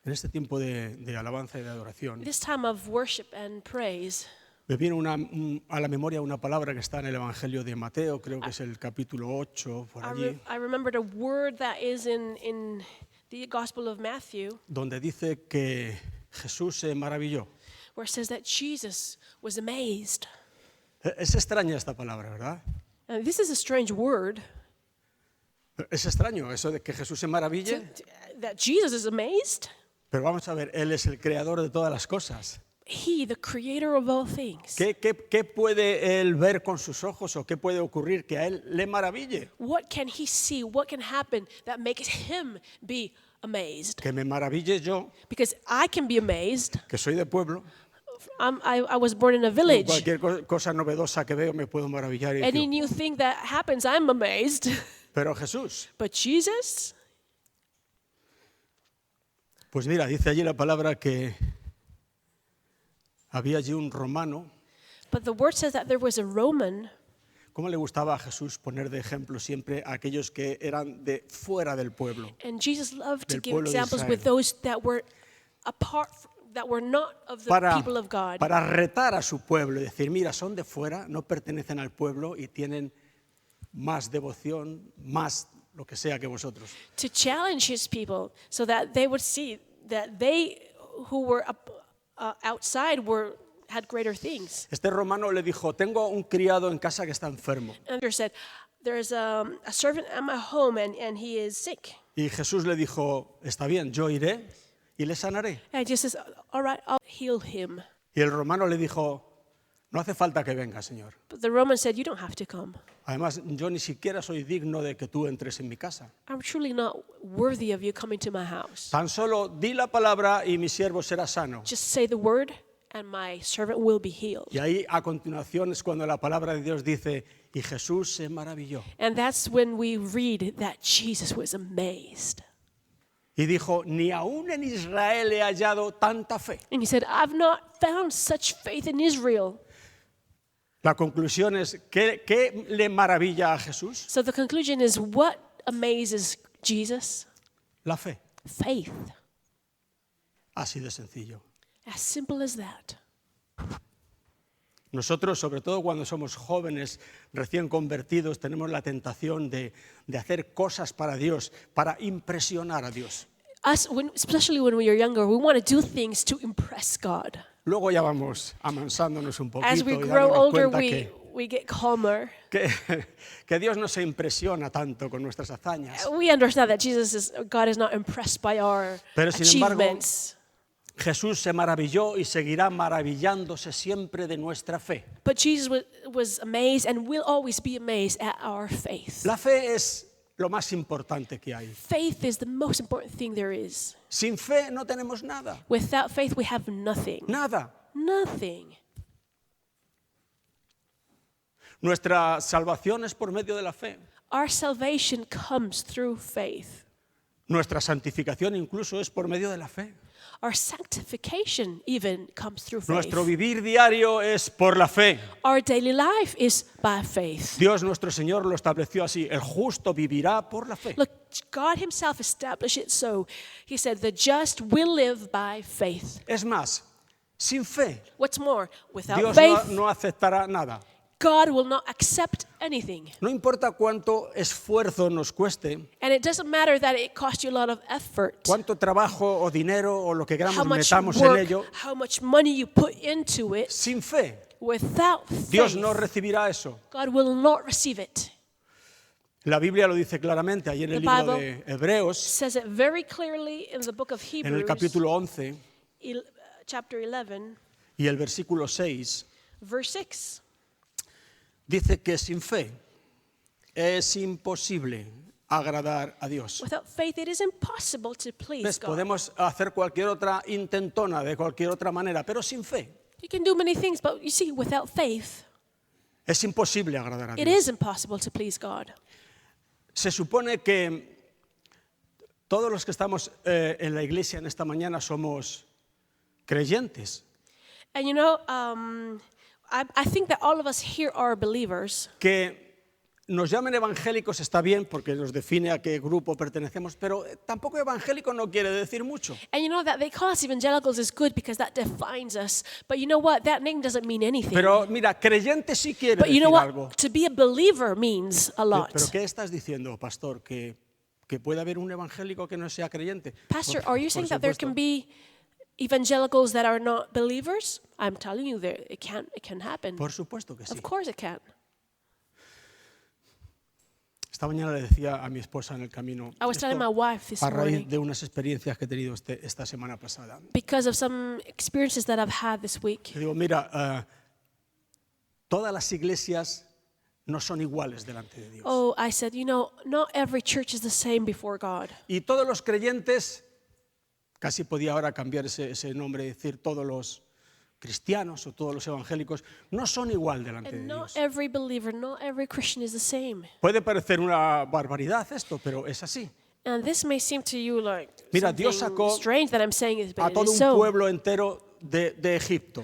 En este tiempo de alabanza y de adoración, This time of worship and praise, me viene a la memoria una palabra que está en el Evangelio de Mateo, creo que es el capítulo 8, por allí, I remembered a word that is in the Gospel of Matthew, donde dice que Jesús se maravilló. where it says that Jesus was amazed. Es extraña esta palabra, ¿verdad? And this is a strange word, Es extraño eso de que Jesús se maraville, that Jesus is amazed. pero vamos a ver, Él es el creador de todas las cosas. He, the creator of all things. ¿Qué puede Él ver con sus ojos o qué puede ocurrir que a Él le maraville? What can he see? What can happen that makes him be amazed? Que me maraville yo, Because I can be amazed. que soy de pueblo, I was born in a con village. cualquier cosa novedosa que veo me puedo maravillar y Any decir, new thing that happens, I'm amazed. pero Jesús, But Jesus, pues mira, dice allí la palabra que había allí un romano. but the word says that there was a Roman. ¿Cómo le gustaba a Jesús poner de ejemplo siempre a aquellos que eran de fuera del pueblo? And Jesus loved to Del give pueblo de examples with Israel. those that were apart, that were not of the Para people of God. retar a su pueblo y decir, mira, son de fuera, no pertenecen al pueblo y tienen más devoción, más lo que sea que vosotros. To challenge his people so that they would see that they who were outside had greater things. Este romano le dijo, tengo un criado en casa que está enfermo. And Peter said, there's a servant at my home and he is sick. Y Jesús le dijo, está bien, yo iré y le sanaré. And Jesus says, all right, I'll heal him. Y el romano le dijo, no hace falta que venga, Señor. But the Roman said, you don't have to come. Además, yo ni siquiera soy digno de que tú entres en mi casa. I'm truly not worthy of you coming to my house. Tan solo di la palabra y mi siervo será sano. Just say the word and my servant will be healed. Y ahí a continuación es cuando la palabra de Dios dice, y Jesús se maravilló. And that's when we read that Jesus was amazed. Y dijo, ni aún en Israel he hallado tanta fe. And he said, I've not found such faith in Israel. La conclusión es, ¿qué le maravilla a Jesús? So the conclusion is, what amazes Jesus? La fe. Faith. Así de sencillo. As simple as that. Nosotros, sobre todo cuando somos jóvenes, recién convertidos, tenemos la tentación de hacer cosas para Dios, para impresionar a Dios. Us, especially when we are younger, we want to do things to impress God. Luego ya vamos amansándonos un As poquito we y grow dándonos older, cuenta we get calmer. que Dios no se impresiona tanto con nuestras hazañas. We understand that God is not impressed by our Pero, sin embargo, achievements. Jesús se maravilló y seguirá maravillándose siempre de nuestra fe. But Jesus was amazed and will always be amazed at our faith. La fe es lo más importante que hay. Faith is the most important thing there is. Sin fe no tenemos nada. Without faith, we have nothing. Nada. Nothing. Nuestra salvación es por medio de la fe. Our salvation comes through faith. Nuestra santificación incluso es por medio de la fe. Our sanctification even comes through faith. Nuestro vivir diario es por la fe. Our daily life is by faith. Dios nuestro Señor lo estableció así. El justo vivirá por la fe. Look, God himself established it so. He said, the just will live by faith. Es más, sin fe, What's more, without Dios faith, no aceptará nada. God will not accept anything. No importa cuánto esfuerzo nos cueste, And it doesn't matter that it costs you a lot of effort, cuánto trabajo o dinero o lo que how queramos much metamos en work, ello, how much money you put into it. sin fe, Without Dios faith, no recibirá eso. God will not receive it. La Biblia lo dice claramente, ahí en el The libro Bible de Hebreos, says it very clearly in the book of en el Hebrews, capítulo 11 chapter 11, y el versículo 6, verse 6. dice que sin fe es imposible agradar a Dios. Without faith, it is impossible to please ¿Ves? God. Podemos hacer cualquier otra intentona de cualquier otra manera, pero sin fe You can do many things, but you see, without faith, es imposible agradar a it Dios. is impossible to please God. Se supone que todos los que estamos en la iglesia en esta mañana somos creyentes, And you know, I think that all of us here are believers, que nos llamen evangélicos está bien porque nos define a qué grupo pertenecemos, pero tampoco evangélico no quiere decir mucho. And you know that they call us evangelicals is good because that defines us. But you know what? That name doesn't mean anything. Pero mira, creyente sí quiere But you know decir what? algo. To be a believer means a lot. Pero ¿qué estás diciendo, pastor? ¿Que puede haber un evangélico que no sea creyente? Pastor, Por- are you por saying that there supuesto. can be evangelicals that are not believers? I'm telling you, it can happen. Por supuesto que sí. Of course it can. Esta mañana le decía a mi esposa en el camino, I was telling my esto wife this a raíz morning de unas experiencias que he tenido esta semana pasada. because of some experiences that I've had this week. Le digo, mira, todas las iglesias no son iguales delante de Dios. Oh, I said, you know, not every church is the same before God. Y todos los creyentes, casi podía ahora cambiar ese nombre y decir todos los cristianos o todos los evangélicos, no son igual delante de And not Dios. every believer, not every Christian is the same. Puede parecer una barbaridad esto, pero es así. And this may seem to you like Mira, Dios something sacó strange that I'm saying this, A but it todo is un so. pueblo entero de Egipto.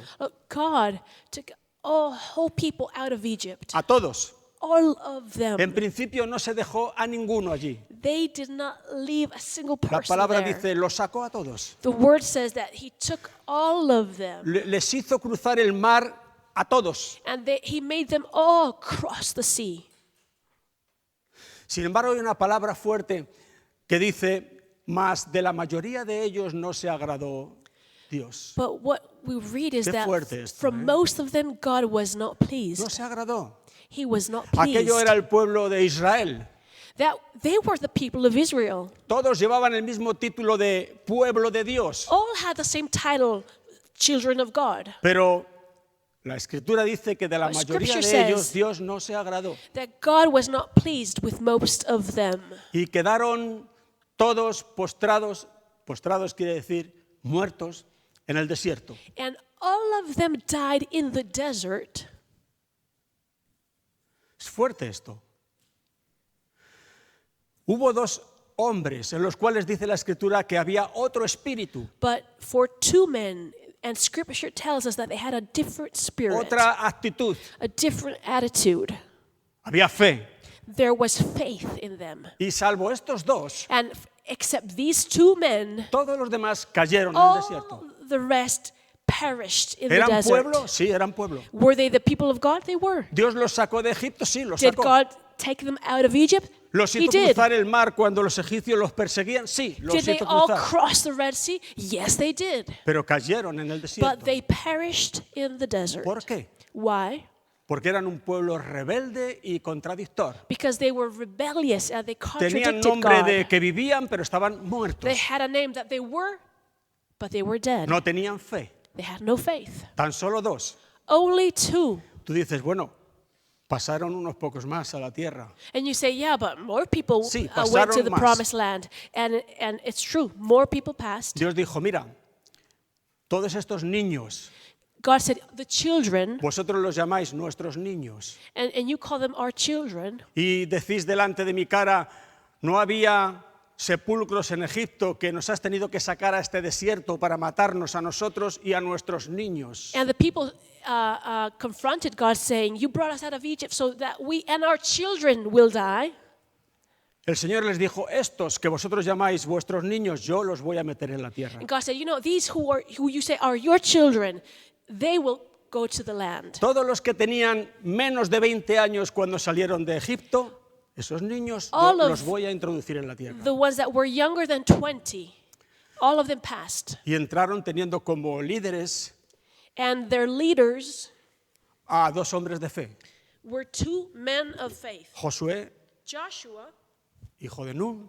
God took a whole people out of Egypt, A todos. all of them. En principio no se dejó a ninguno allí. They did not leave a single La person palabra there. dice, los sacó a todos. The word says that he took all of them, Les hizo cruzar el mar a todos. and he made them all cross the sea. Sin embargo, hay una palabra fuerte que dice, mas de la mayoría de ellos no se agradó Dios. But what we read is Qué that fuerte esto, from most of them, God was not No pleased. se agradó. He was not pleased. Aquello era el pueblo de Israel. That they were the people of Israel. Todos llevaban el mismo título de pueblo de Dios. All had the same title, children of God. Pero la Escritura dice que de la But mayoría Scripture de ellos says- Dios no se agradó. That God was not pleased with most of them. Y quedaron todos postrados, postrados quiere decir muertos, en el desierto. And all of them died in the desert. Es fuerte esto. Hubo dos hombres en los cuales dice la Escritura que había otro espíritu, But for two men, and Scripture tells us that they had a different spirit, otra actitud. a different attitude. Había fe. There was faith in them. Y salvo estos dos, And except these two men, todos los demás cayeron en el desierto. all the rest perished in the ¿Eran desert. pueblo? Sí, eran pueblo. Were they the people of God? They were. ¿Dios los sacó de Egipto? Sí, los Did sacó. God take them out of Egypt? ¿Los He hizo did. cruzar el mar cuando los egipcios los perseguían? Sí, los Did they hizo all cruzar. cross the Red Sea? Yes, they did. Pero cayeron en el But desierto. they perished in the desert. ¿Por qué? Why? Porque eran un pueblo rebelde y contradictor. Because they were rebellious and they Tenían contradicted nombre God. de que vivían, pero estaban muertos. They had a name that they were, but they were dead. No tenían fe. They had no faith. Tan solo dos. Only two. Tú dices, bueno, pasaron unos pocos más a la tierra. And you say, yeah, but more people Sí, went to pasaron the más. promised land. And it's true, more people passed. Dios dijo, mira, todos estos niños, God said, the children, vosotros los llamáis nuestros niños, and you call them our children, y decís delante de mi cara, no había sepulcros en Egipto que nos has tenido que sacar a este desierto para matarnos a nosotros y a nuestros niños. and the people confronted God saying, you brought us out of Egypt so that we and our children will die. El Señor les dijo, estos que vosotros llamáis vuestros niños, yo los voy a meter en la tierra. And God said, you know, these who you say are your children, they will go to the land. Todos los que tenían menos de 20 años cuando salieron de Egipto, esos niños yo All of los voy a introducir en la tierra. The ones that were younger than 20, all of them passed. Y entraron teniendo como líderes And their leaders a dos hombres de fe, were two men of faith, Josué, Joshua hijo de Nun,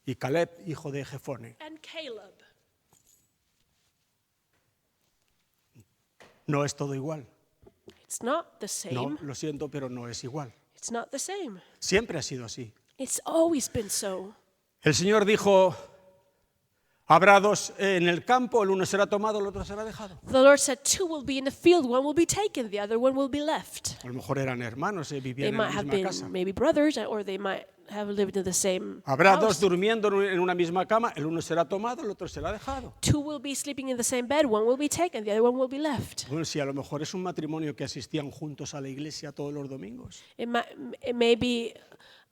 y Caleb, hijo de Jefone. and Caleb. No es todo igual. It's not the same. No, lo siento, pero no es igual. It's not the same. Siempre ha sido así. It's always been so. El Señor dijo, habrá dos en el campo, el uno será tomado, el otro será dejado. The Lord said, two will be in the field, one will be taken, the other one will be left. A lo mejor eran hermanos, They vivían en might la have misma been casa. maybe brothers, or they might have lived in the same Habrá dos house. durmiendo en una misma cama, el uno será tomado, el otro será dejado. Two will be sleeping in the same bed, one will be taken, the other one will be left. Bueno, si a lo mejor es un matrimonio que asistían juntos a la iglesia todos los domingos. It may be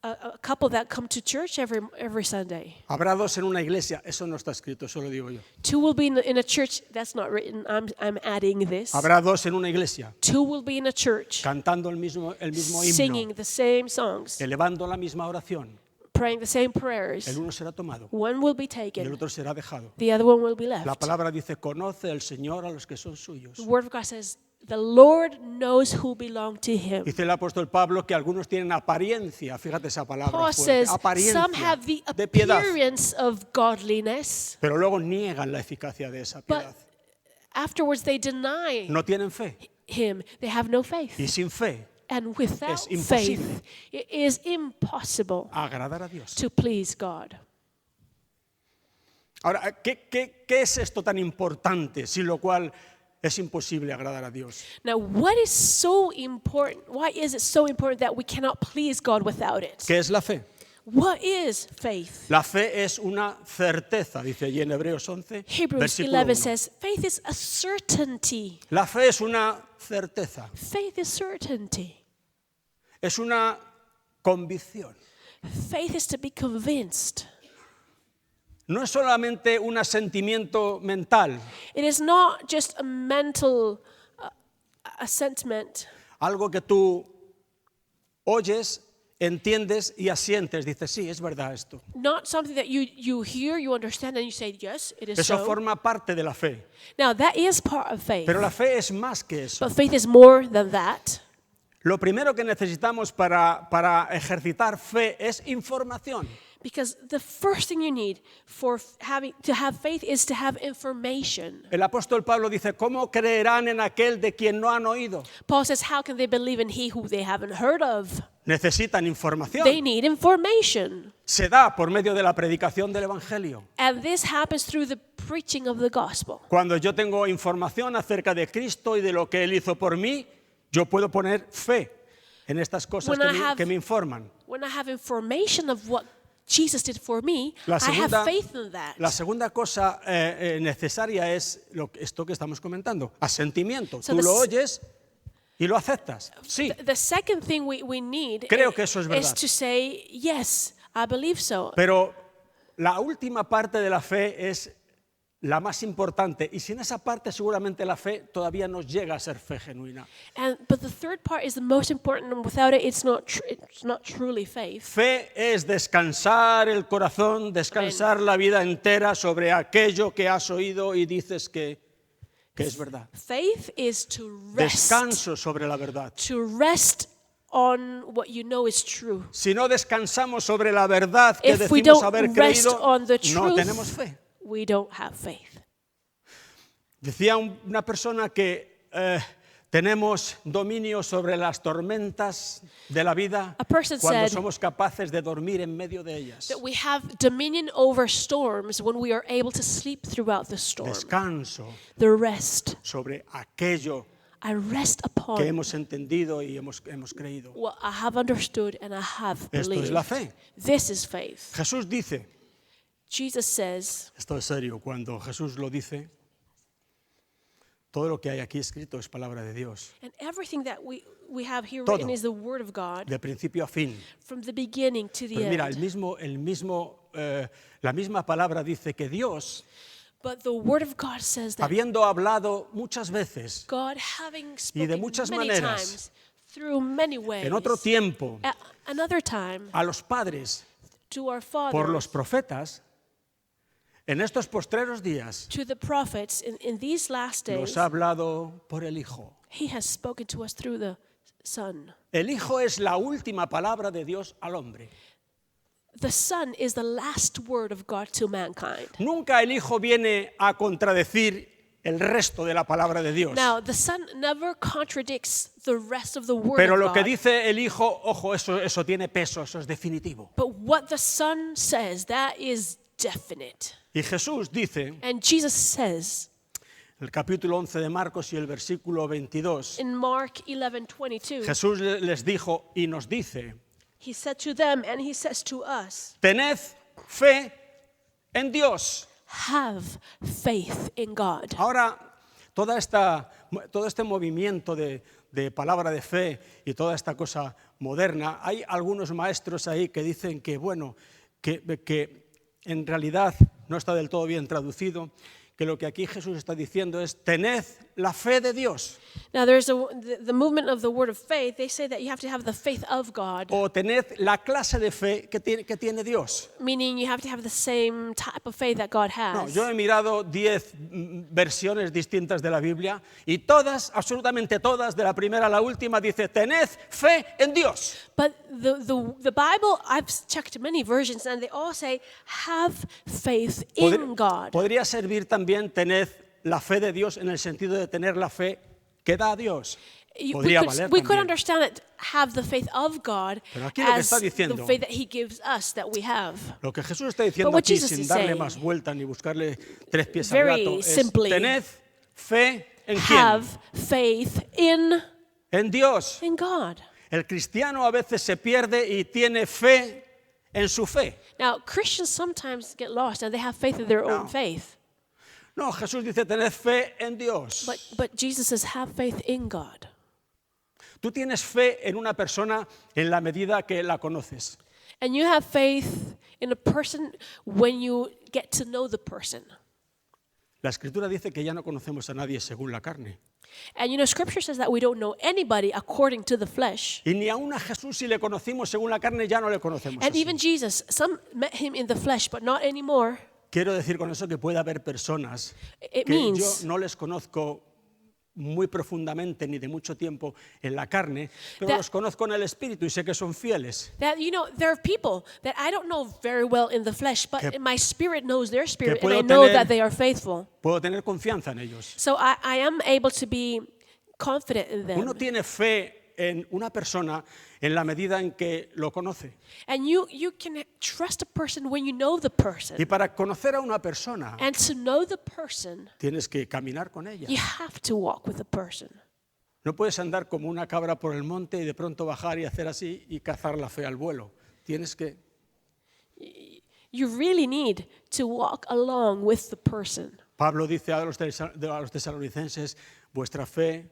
a couple that come to church every Sunday. Habrá dos en una iglesia, eso no está escrito, eso lo digo yo. Two will be in a church, that's not written, I'm adding this. Habrá dos en una iglesia, Two will be in a church, cantando el mismo himno, singing the same songs, elevando la misma oración. praying the same prayers. El uno será tomado One will be y el taken, otro será dejado. the other one will be La left. palabra dice, conoce el Señor a los que son suyos. The Word of God says, the Lord knows who belong to Him. Dice el apóstol Pablo que algunos tienen apariencia, fíjate esa palabra Paul fuerte, says, apariencia some have the de piedad, appearance of godliness, pero luego niegan la eficacia de esa but piedad. afterwards they deny No tienen fe Him. They have no faith. y sin fe And without Es imposible. faith, it is impossible agradar a Dios. to please God. Ahora, ¿qué es esto tan importante, sin lo cual es imposible agradar a Dios? Now, what is so important? Why is it so important that we cannot please God without it? ¿Qué es la fe? What is faith? La fe es una certeza, dice allí en Hebreos 11, Hebrews versículo 11 1. says, faith is a certainty. La fe es una certeza, Faith is certainty. es una convicción. Faith is to be convinced. No es solamente un asentimiento mental, It is not just a mental a sentiment, algo que tú oyes, entiendes y asientes. Dices, sí, es verdad esto. not something that you hear, you understand, and you say, yes, it is Eso so. forma parte de la fe. Now, that is part of faith. Pero la fe es más que eso. But faith is more than that. Lo primero que necesitamos para ejercitar fe es información. Because the first thing you need for to have faith is to have information. El apóstol Pablo dice, ¿cómo creerán en aquel de quien no han oído? Paul says, how can they believe in he who they haven't heard of? Necesitan They información. need information. Se da por medio de la predicación del Evangelio. And this happens through the preaching of the gospel. Cuando yo tengo información acerca de Cristo y de lo que Él hizo por mí, yo puedo poner fe en estas cosas When I que me informan. When I have information of what Jesus did for me, La I have segunda, faith in that. la segunda cosa necesaria es esto que estamos comentando, asentimiento. So Tú the lo s- oyes y lo aceptas. Sí, The second thing we need Creo que eso es is verdad. to say, yes, I believe so. pero la última parte de la fe es la más importante y sin esa parte seguramente la fe todavía no llega a ser fe genuina. But the third part is the most important, and without it, it's not truly faith. Fe es descansar el corazón, descansar la vida entera sobre aquello que has oído y dices que es verdad. Faith is to rest, Descanso sobre la verdad. on what you know is true. Si no descansamos sobre la verdad que If we decimos don't haber rest creído, on the no truth, tenemos fe. we don't have faith. Decía una persona que tenemos dominio sobre las tormentas de la vida A person cuando said somos capaces de dormir en medio de ellas. That we have dominion over storms when we are able to sleep throughout the storm. Descanso The rest. sobre aquello I rest que upon hemos entendido y hemos creído. what I have understood and I have Esto believed. es la fe. This is faith. Jesús dice, Jesus says, esto es serio, cuando Jesús lo dice, todo lo que hay aquí escrito es palabra de Dios, and everything that we have here Todo. written is the word of God de principio a fin. from the beginning to the Pero mira, end. la misma palabra dice que Dios, But the word of God says that habiendo hablado muchas veces, God, having y de spoken muchas many maneras, times, through many ways, en otro tiempo, another time, a los padres to our por fathers, los profetas, en estos postreros días to the prophets in these last days, nos ha hablado por el Hijo. He has spoken to us through the Son. El Hijo es la última palabra de Dios al hombre. The Son is the last word of God to mankind. Nunca el Hijo viene a contradecir el resto de la palabra de Dios. Now, the Son never contradicts the rest of the word Pero of lo que God. dice el Hijo, ojo, eso tiene peso, eso es definitivo. But what the Son says, that is definite. Y Jesús dice, And Jesus says el capítulo 11 de Marcos y el versículo 22, in Mark 11:22, Jesús les dijo y nos dice He said to them, and he says to us, tened fe en Dios. have faith in God. Ahora, todo este movimiento de palabra de fe y toda esta cosa moderna, hay algunos maestros ahí que dicen que, bueno, que en realidad no está del todo bien traducido, que lo que aquí Jesús está diciendo es, tened la fe de Dios. Now, there's the movement of the word of faith. They say that you have to have the faith of God, O tened la clase de fe que tiene Dios. meaning you have to have the same type of faith that God No, has. yo he mirado 10 versiones distintas de la Biblia y todas, absolutamente todas, de la primera a la última, dice, tened fe en Dios. But the Bible, I've checked many versions, and they all say, have faith in God. Podría servir también tened la fe de Dios en el sentido de tener la fe que da a Dios. Podría valer We could también. understand it, have the faith of God Pero aquí lo que as está the diciendo- faith that He gives us that we have. Lo que Jesús está diciendo But what aquí, Jesus sin is darle saying, más vuelta ni buscarle tres pies al very gato, es simply, tened fe en quién? Have faith in En Dios. God. El cristiano a veces se pierde y tiene fe en su fe. Now, Christians sometimes get lost and they have faith in their No. own faith. No, Jesús dice tened fe en Dios. But Jesus says, have faith in God. Tú tienes fe en una persona en la medida que la conoces. And you have faith in a person when you get to know the person. La Escritura dice que ya no conocemos a nadie según la carne. And Scripture says that we don't know anybody according to the flesh. Y ni aún a Jesús, si le conocimos según la carne, ya no le conocemos And así. even Jesus, some met him in the flesh, but not anymore. Quiero decir con eso que puede haber personas It que yo means no les conozco muy profundamente ni de mucho tiempo en la carne, pero That- los conozco en el Espíritu y sé que son fieles. that, there are people that I don't know very well in the flesh, but Que- my spirit knows their spirit, and puedo I know tener- that they are faithful. Puedo tener confianza en ellos. So I am able to be confident in them. Uno tiene fe en una persona en la medida en que lo conoce. And you can trust a person when you know the person. Y para conocer a una persona, And to know the person, tienes que caminar con ella. you have to walk with the person. No puedes andar como una cabra por el monte y de pronto bajar y hacer así y cazar la fe al vuelo. Tienes que... You really need to walk along with the person. Pablo dice a los tesalonicenses, vuestra fe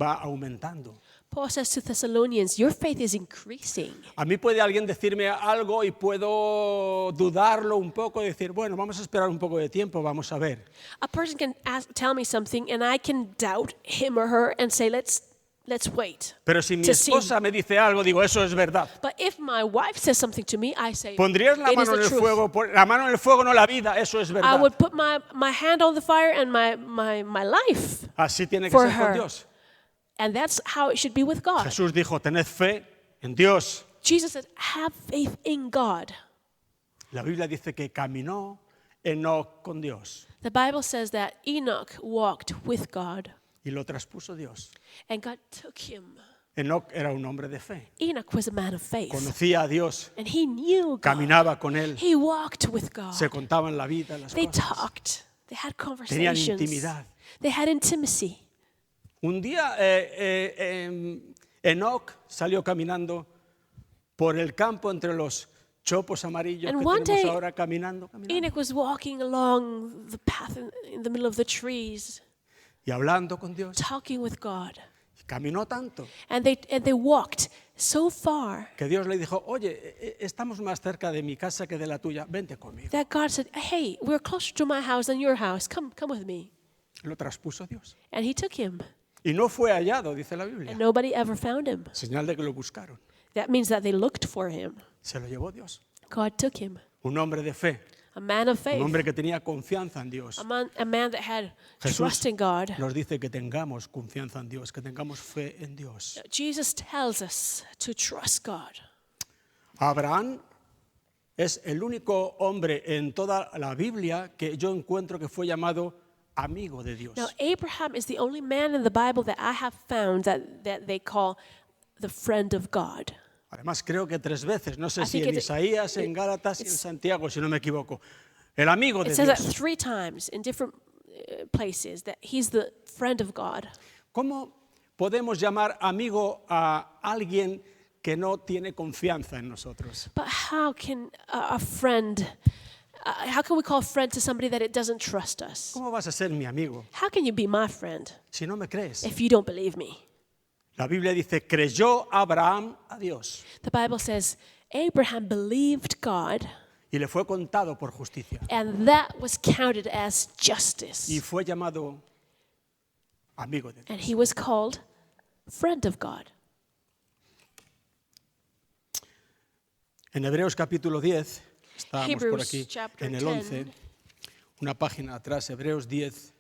va aumentando. Paul says to Thessalonians, your faith is increasing. A mí puede alguien decirme algo y puedo dudarlo un poco y decir, bueno, vamos a esperar un poco de tiempo, vamos a ver. A person can tell me something and I can doubt him or her and say, let's wait. Pero si mi To see. esposa me dice algo, digo, eso es verdad. But if my wife says something to me, I say, Pondrías la it is mano en the el truth. fuego, la mano en el fuego, no la vida, eso es I verdad. would put my hand on the fire and my life. Así tiene que for ser con her. Dios. And that's how it should be with God. Jesús dijo, tened fe en Dios. Jesus said, have faith in God. La Biblia dice que caminó Enoc con Dios The Bible says that Enoch walked with God y lo traspuso Dios. and God took him. Enoc era un hombre de fe. Enoch was a man of faith Conocía a Dios, and he knew God. caminaba con él, He walked with God. se contaban la vida, las They cosas. talked. They had Tenían conversations. intimidad. They had intimacy. Un día Enoc salió caminando por el campo entre los chopos amarillos And que one tenemos day, ahora caminando. Enoch was walking along the path in the middle of the trees, Y hablando con Dios. talking with God. Y caminó tanto And they walked so far que Dios le dijo, oye, estamos más cerca de mi casa que de la tuya, vente conmigo. that God said, hey, we're closer to my house than your house. Come with me. Lo traspuso Dios. And he took him. Y no fue hallado, dice la Biblia. And nobody ever found him. Señal de que lo buscaron. That means that they looked for him. Se lo llevó Dios. God took him. Un hombre de fe, A man of un faith. hombre que tenía confianza en Dios. A man that had Jesús trust in God. nos dice que tengamos confianza en Dios, que tengamos fe en Dios. Jesus tells us to trust God. Abraham es el único hombre en toda la Biblia que yo encuentro que fue llamado amigo de Dios. Now, Abraham is the only man in the Bible that I have found that they call the friend of God. Además, creo que 3 veces, no sé I si think en Isaías, en Gálatas y en Santiago, si no me equivoco. El amigo It de says that Dios. 3 times in different places that he's the friend of God. ¿Cómo podemos llamar amigo a alguien que no tiene confianza en nosotros. But how can a friend, how can we call a friend to somebody that it doesn't trust us? ¿Cómo vas a ser mi amigo How can you be my friend si no me crees? if you don't believe me? La Biblia dice, creyó Abraham a Dios The Bible says Abraham believed God, y le fue contado por justicia and that was counted as justice. y fue llamado amigo de Dios. And he was called friend of God. En Hebreos capítulo 10, estábamos por Hebrews aquí, chapter en el 10. 11, una página atrás, Hebreos 10,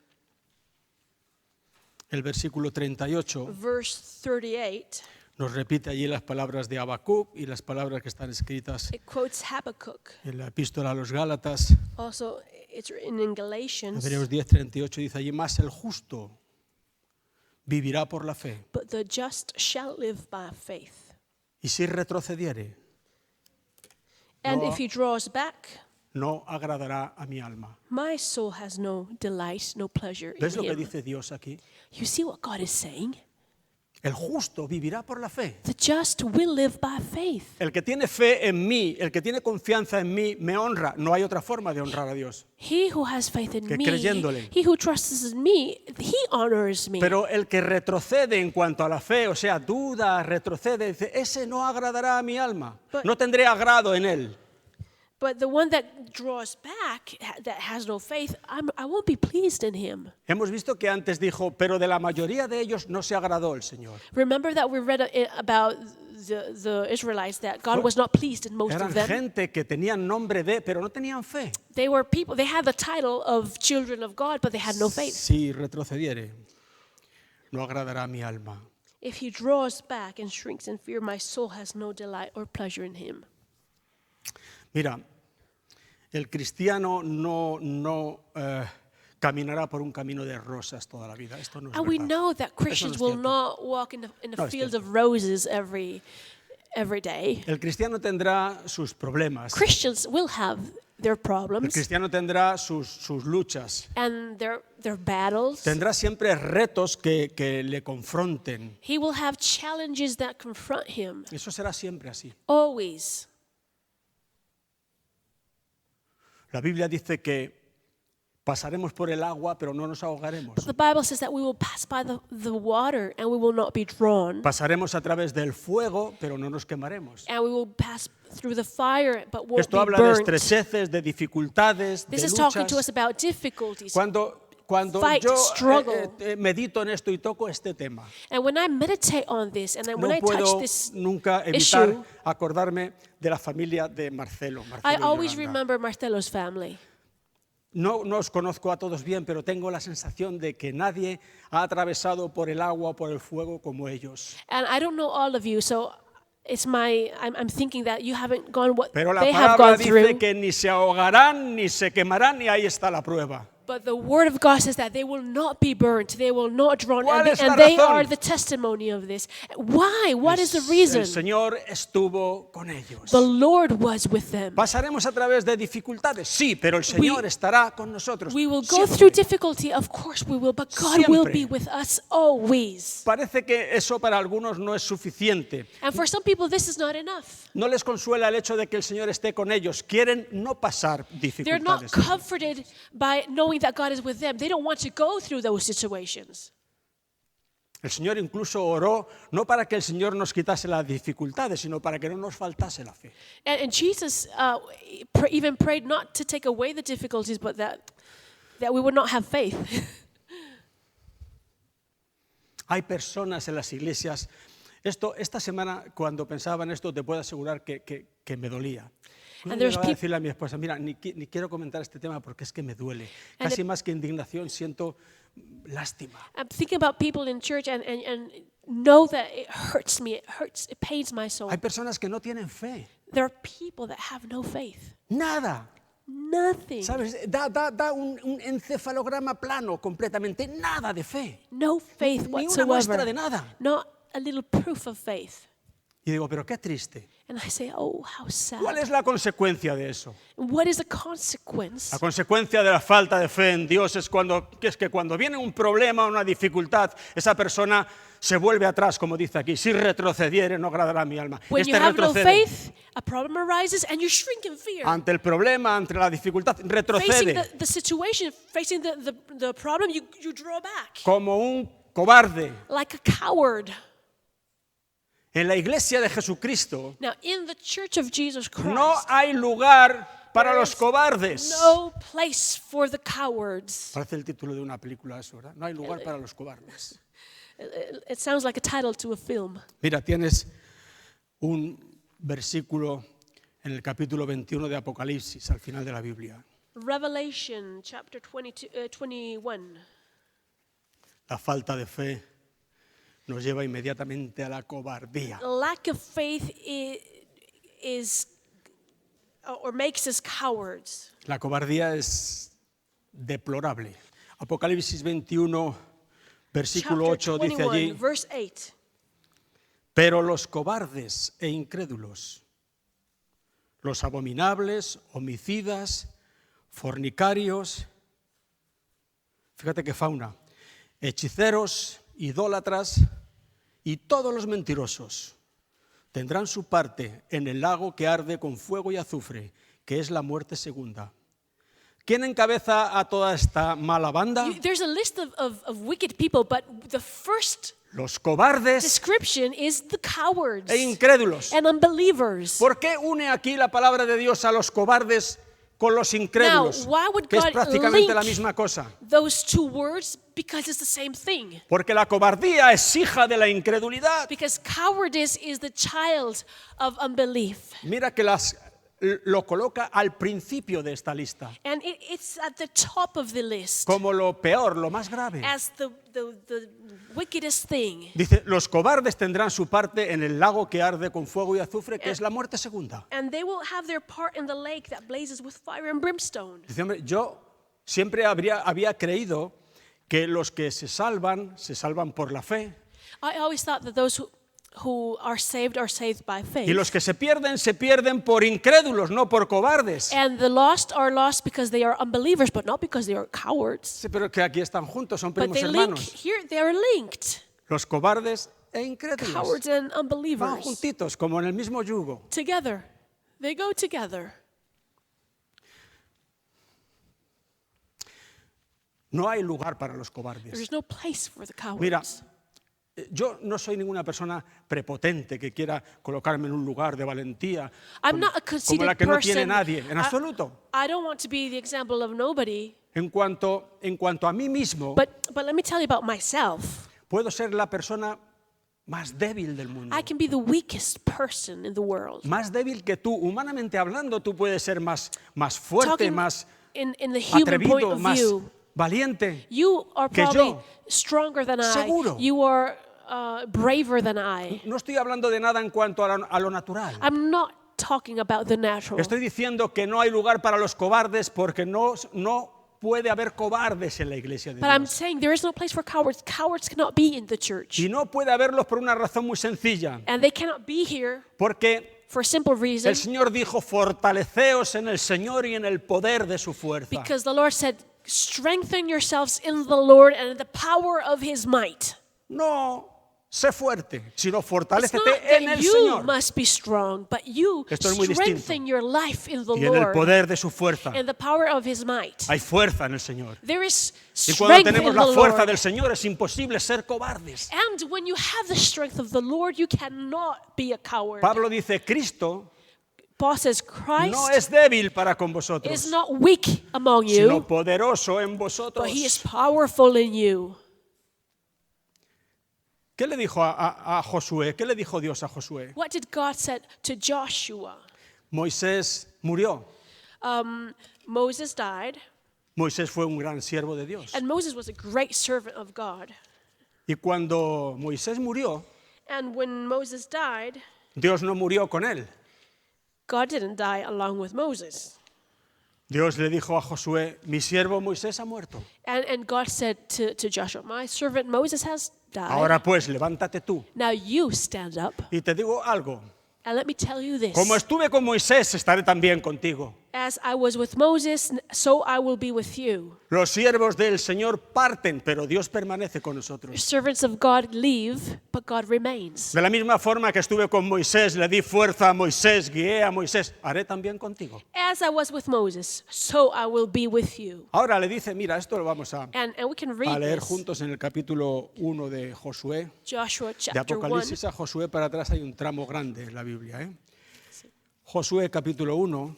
el versículo 38, Verse 38, nos repite allí las palabras de Habacuc y las palabras que están escritas it quotes Habakkuk. en la epístola a los Gálatas. Also, it's written in Galatians. Hebreos 10, 38 dice allí, más el justo vivirá por la fe, But the just shall live by faith. y si retrocediere, And No. if he draws back, no agradará a mi alma. my soul has no delight, no pleasure in ¿Ves lo que him. dice Dios aquí? You see what God is saying? El justo vivirá por la fe. The just will live by faith. El que tiene fe en mí, el que tiene confianza en mí, me honra. No hay otra forma de honrar a Dios. He who has faith in Que me, creyéndole. he who trusts in me, he honors me. Pero el que retrocede en cuanto a la fe, o sea, duda, retrocede, dice, ese no agradará a mi alma. No tendré agrado en él. But the one that draws back, that has no faith, I won't be pleased in him. Hemos visto que antes dijo, pero de la mayoría de ellos no se agradó el Señor. Remember that we read about the Israelites, that God was not pleased in most Eran of them. gente que tenían nombre de, pero no tenían fe. They were people, they had the title of children of God, but they had no faith. Si retrocediere, no agradará a mi alma. If he draws back and shrinks in fear, my soul has no delight or pleasure in him. Mira, el cristiano no caminará por un camino de rosas toda la vida. Esto no es And we verdad. know that Eso no Christians es will cierto. not walk in a No es field cierto. of roses every day. El cristiano tendrá sus problemas. Christians will have their El problems cristiano tendrá sus luchas. and their battles. Tendrá siempre retos que le confronten. He will have challenges that confront him. Eso será siempre así. Always. La Biblia dice que pasaremos por el agua, pero no nos ahogaremos. The Bible says that we will pass by the water and we will not be drawn. Pasaremos a través del fuego, pero no nos quemaremos. And we will pass through the fire but won't Esto be habla de burnt. estrecheces, de dificultades, This de is talking to us luchas. about difficulties. Cuando fight, yo struggle. medito en esto y toco este tema, And when I meditate on this and then when no I touch puedo this nunca evitar issue, acordarme de la familia de Marcelo. I y always Yolanda. remember Marcelo's family. No os conozco a todos bien, pero tengo la sensación de que nadie ha atravesado por el agua o por el fuego como ellos. And I don't know all of you, so I'm thinking that you haven't gone what Pero la they have palabra gone dice through. que ni se ahogarán ni se quemarán y ahí está la prueba. But the word of God says that they will not be burnt, they will not drown, ¿Cuál es la and they razón? are the testimony of this. Why? What is the reason? El Señor estuvo con ellos. The Lord was with them. ¿Pasaremos a través de dificultades? Sí, pero el Señor estará con nosotros. We will go siempre. through difficulty, of course we will, but God will Siempre. be with us always. Parece que eso para algunos no es suficiente. And for some people, this is not enough. No les consuela el hecho de que el Señor esté con ellos. Quieren no pasar They're not dificultades. comforted by knowing that God is with them. They don't want to go through those situations. El Señor incluso oró no para que el Señor nos quitase las dificultades, sino para que no nos faltase la fe. And Jesus even prayed not to take away the difficulties, but that we would not have faith. Hay personas en las iglesias. Esta semana, cuando pensaba en esto, te puedo asegurar que me dolía. No And there's llegaba a peop- decirle a mi esposa, mira, ni quiero comentar este tema porque es que me duele. And Casi más que indignación, siento lástima. I'm thinking about people in church and know that it hurts me. It pains my soul. Hay personas que no tienen fe. There are people that have no faith. Nada. Nothing. ¿Sabes? Da un encefalograma plano completamente. Nada de fe. No faith Ni una muestra de whatsoever. nada. Not a little proof of faith. Y digo, pero qué triste. And I say, oh, how sad. ¿Cuál es la consecuencia de eso? What is the consequence? La consecuencia de la falta de fe en Dios es que cuando viene un problema, una dificultad, esa persona se vuelve atrás, como dice aquí. Si retrocediere, no agradará a mi alma. When you have no Retrocede. faith, a problem arises and you shrink in fear. Ante el problema, ante la dificultad, Facing retrocede. the situation, facing the problem, you draw back. Como un cobarde. Like a coward. En la iglesia de Jesucristo Now, in the Church of Jesus Christ, no hay lugar para los cobardes. no place for the cowards. Parece el título de una película eso, ¿verdad? No hay lugar para los cobardes. It sounds like a title to a film. Mira, tienes un versículo en el capítulo 21 de Apocalipsis, al final de la Biblia. Revelation chapter 21. La falta de fe nos lleva inmediatamente a la cobardía. Lack of faith is or makes us cowards. La cobardía es deplorable. Apocalipsis 21, versículo Chapter 8 dice 21, allí, verse 8. pero los cobardes e incrédulos, los abominables, homicidas, fornicarios, fíjate qué fauna, hechiceros, idólatras y todos los mentirosos tendrán su parte en el lago que arde con fuego y azufre, que es la muerte segunda. ¿Quién encabeza a toda esta mala banda? There's a list of wicked people, but the first Los cobardes description is the cowards e incrédulos. and unbelievers. ¿Por qué une aquí la palabra de Dios a los cobardes con los incrédulos? Now, why would Que es God prácticamente la link misma cosa. those two words? Because it's the same thing. Porque la cobardía es hija de la incredulidad. Because cowardice is the child of unbelief. Mira que lo coloca al principio de esta lista, And it's at the top of the list como lo peor, lo más grave. as the wickedest thing. Dice, los cobardes tendrán su parte en el lago que arde con fuego y azufre, que es la muerte segunda. And they will have their part in the lake that blazes with fire and brimstone. Dice, hombre, yo siempre había creído que los que se salvan por la fe, I always thought that those who are saved by faith. y los que se pierden por incrédulos, no por cobardes. And the lost are lost because they are unbelievers, but not because they are cowards. Sí, pero que aquí están juntos, son But primos they link hermanos. here, they are linked. Los cobardes e incrédulos Cowards and van unbelievers juntitos, como en el mismo yugo. together. They go together. No hay lugar para los cobardes. There's no place for the cowards. Mira, yo no soy ninguna persona prepotente que quiera colocarme en un lugar de valentía I'm not a como conceited la que no person. tiene nadie, en absoluto. I don't want to be the example of nobody. En cuanto a mí mismo, But let me tell you about myself. puedo ser la persona más débil del mundo. I can be the weakest person in the world. Más débil que tú. Humanamente hablando, tú puedes ser más fuerte, Talking más in the human point atrevido, of más view, valiente. you are que probably yo. stronger than Seguro. I. You are braver than I. No estoy hablando de nada en cuanto a lo natural. I'm not talking about the natural. Estoy diciendo que no hay lugar para los cobardes porque no puede haber cobardes en la iglesia de But I'm Dios. saying there is no place for cowards. Cowards cannot be in the church. Y no puede haberlos por una razón muy sencilla. And they cannot be here Porque for a simple reason. el Señor dijo, fortaleceos en el Señor y en el poder de su fuerza. Because the Lord said, strengthen yourselves in the Lord and in the power of His might. No sé fuerte, sino It's fortalécete not en that el you Señor must be strong, but you Esto es muy strengthen your life in the y en el Lord poder de su fuerza. and the power of His might. Hay fuerza en el Señor. There is Y cuando strength tenemos in la the fuerza Lord. del Señor es imposible ser cobardes. And when you have the strength of the Lord, you cannot be a coward. Pablo dice, Cristo Paul says, no Christ es débil para con is vosotros, not weak among sino you, poderoso en but vosotros. He is powerful in you. ¿Qué le dijo a Josué? ¿Qué le dijo Dios a Josué? What did God say to Joshua? Moisés murió. Moses died, Moisés fue un gran siervo de Dios. and Moses was a great servant of God. Y cuando Moisés murió, And when Moses died, Dios no murió con él. God didn't die along with Moses. Dios le dijo a Josué, mi siervo Moisés ha muerto. And God said to Joshua, my servant Moses has died. Ahora pues, levántate tú. Now you stand up. Y te digo algo, And let me tell you this. como estuve con Moisés, estaré también contigo. As I was with Moses, so I will be with you. Los siervos del Señor parten, pero Dios permanece con nosotros. Servants of God leave, but God remains. De la misma forma que estuve con Moisés, le di fuerza a Moisés, guié a Moisés, haré también contigo. As I was with Moses, so I will be with you. Ahora le dice, mira, esto lo vamos a And we can read leer this. juntos en el capítulo 1 de Josué. Joshua De chapter 1. Apocalipsis a Josué para atrás hay un tramo grande en la Biblia. Josué capítulo 1.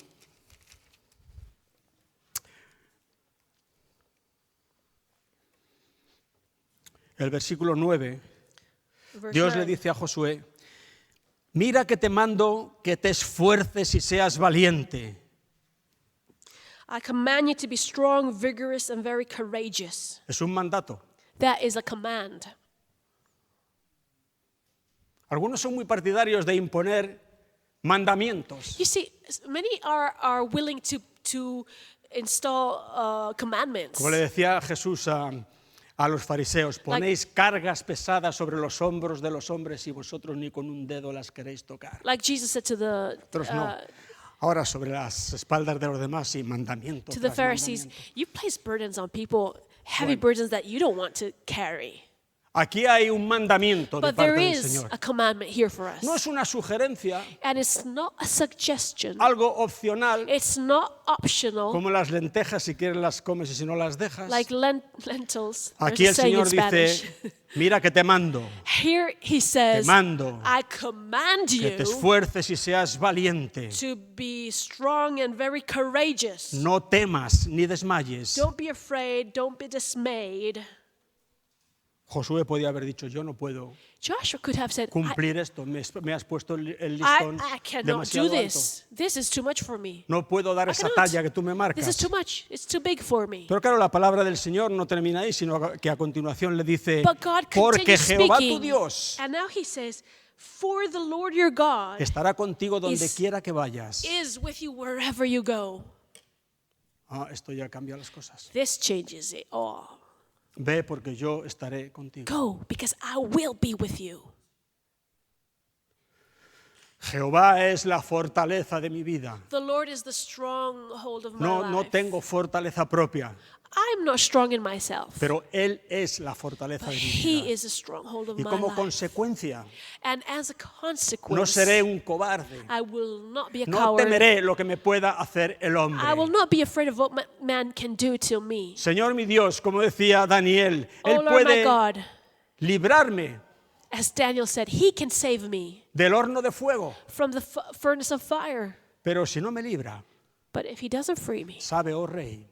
El versículo 9, Verse Dios le 9. dice a Josué, mira que te mando que te esfuerces y seas valiente. I command you to be strong, vigorous, and very courageous. Es un mandato. That is a command. Algunos son muy partidarios de imponer mandamientos. You see, many are willing to install commandments. Como le decía Jesús a los fariseos, ponéis cargas pesadas sobre los hombros de los hombres y vosotros ni con un dedo las queréis tocar. Like Jesus said to Nosotros no. Ahora sobre las espaldas de los demás y mandamiento the tras Pharisees, mandamiento. you place burdens on people, heavy burdens that you don't want to carry. Aquí hay un mandamiento de But parte there del is Señor. a commandment here for us. No es una sugerencia, And it's not a suggestion. algo opcional, It's not optional, como las lentejas, si quieres las comes y si no las dejas. like lentils. Aquí There's a el saying in Señor Spanish. dice, mira que te mando, Here he says, mando I command que te you esfuerces y seas valiente. to be strong and very courageous. No temas ni desmayes. Don't be afraid. Don't be dismayed. Josué podía haber dicho, yo no puedo Joshua could have said, cumplir esto, me has puesto el I listón cannot do demasiado alto. this. This is too much for me. No puedo dar I esa cannot. talla que tú me This is marcas. too much. It's too big for me. Pero claro, la palabra del Señor no termina ahí, sino que a continuación le dice, But God porque continues Jehová tu speaking. Dios And now he says, for the Lord your God estará contigo donde is- quiera que vayas. is with you wherever you go. Esto ya cambia las cosas. This changes it all. Ve porque yo estaré contigo. Go, because I will be with you. Jehová es la fortaleza de mi vida. The Lord is the stronghold of my No life. tengo fortaleza propia, I'm not strong in myself, pero Él es la fortaleza but de mi He vida. is a stronghold of Y my como life. consecuencia, And as a no consequence, seré un cobarde. I will not be a No coward. temeré lo que me pueda hacer el I will hombre. not be afraid of what man can do to me. Señor mi Dios, como decía Daniel, Oh Él Lord my puede God, librarme as Daniel said, He can save me del horno de fuego. from the furnace of fire. Pero si no me libra, But if He doesn't free me, sabe, oh rey,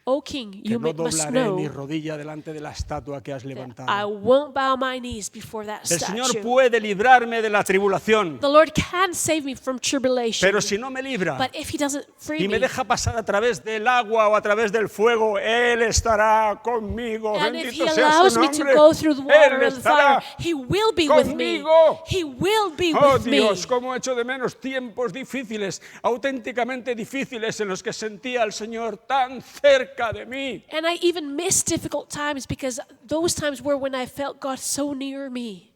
O king, que you no must doblaré mi know rodilla delante de la estatua que has I levantado. won't bow my knees before that El Señor statue. puede librarme de la tribulación, The Lord can save me from tribulation. pero si no me libra But if He doesn't free y me me, deja pasar a través del agua o a través del fuego, Él estará conmigo. and if He Bendito sea allows su me to nombre. go through the water Él and the fire, estará He will be with me. conmigo. He will be Oh with me. Dios, cómo echo de menos tiempos difíciles, auténticamente difíciles, en los que sentía al Señor tan cerca de mí. And I even miss difficult times because those times were when I felt God so near me.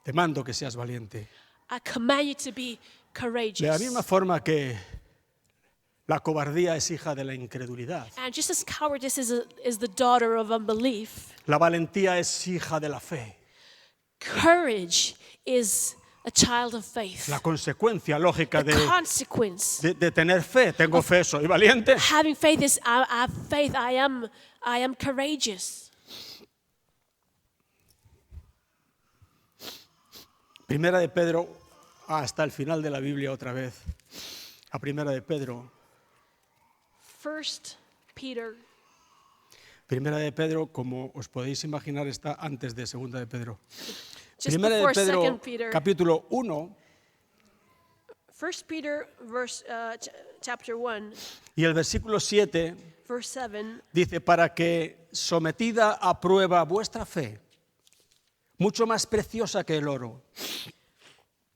Te mando que seas valiente. I command you to be De courageous. la misma forma que la cobardía es hija de la incredulidad, And just as cowardice is the daughter of unbelief, la valentía es hija de la fe. courage is a child of faith. La consecuencia lógica The de, consequence. de tener fe, tengo fe, soy valiente. Having faith is I have faith. I am courageous. Primera de Pedro, hasta el final de la Biblia otra vez. A Primera de Pedro. First Peter, Primera de Pedro, como os podéis imaginar, está antes de Segunda de Pedro. just Primera de before Pedro, Second Peter. capítulo 1, First Peter, chapter 1, y el versículo 7 verse 7. dice, para que sometida a prueba vuestra fe, mucho más preciosa que el oro,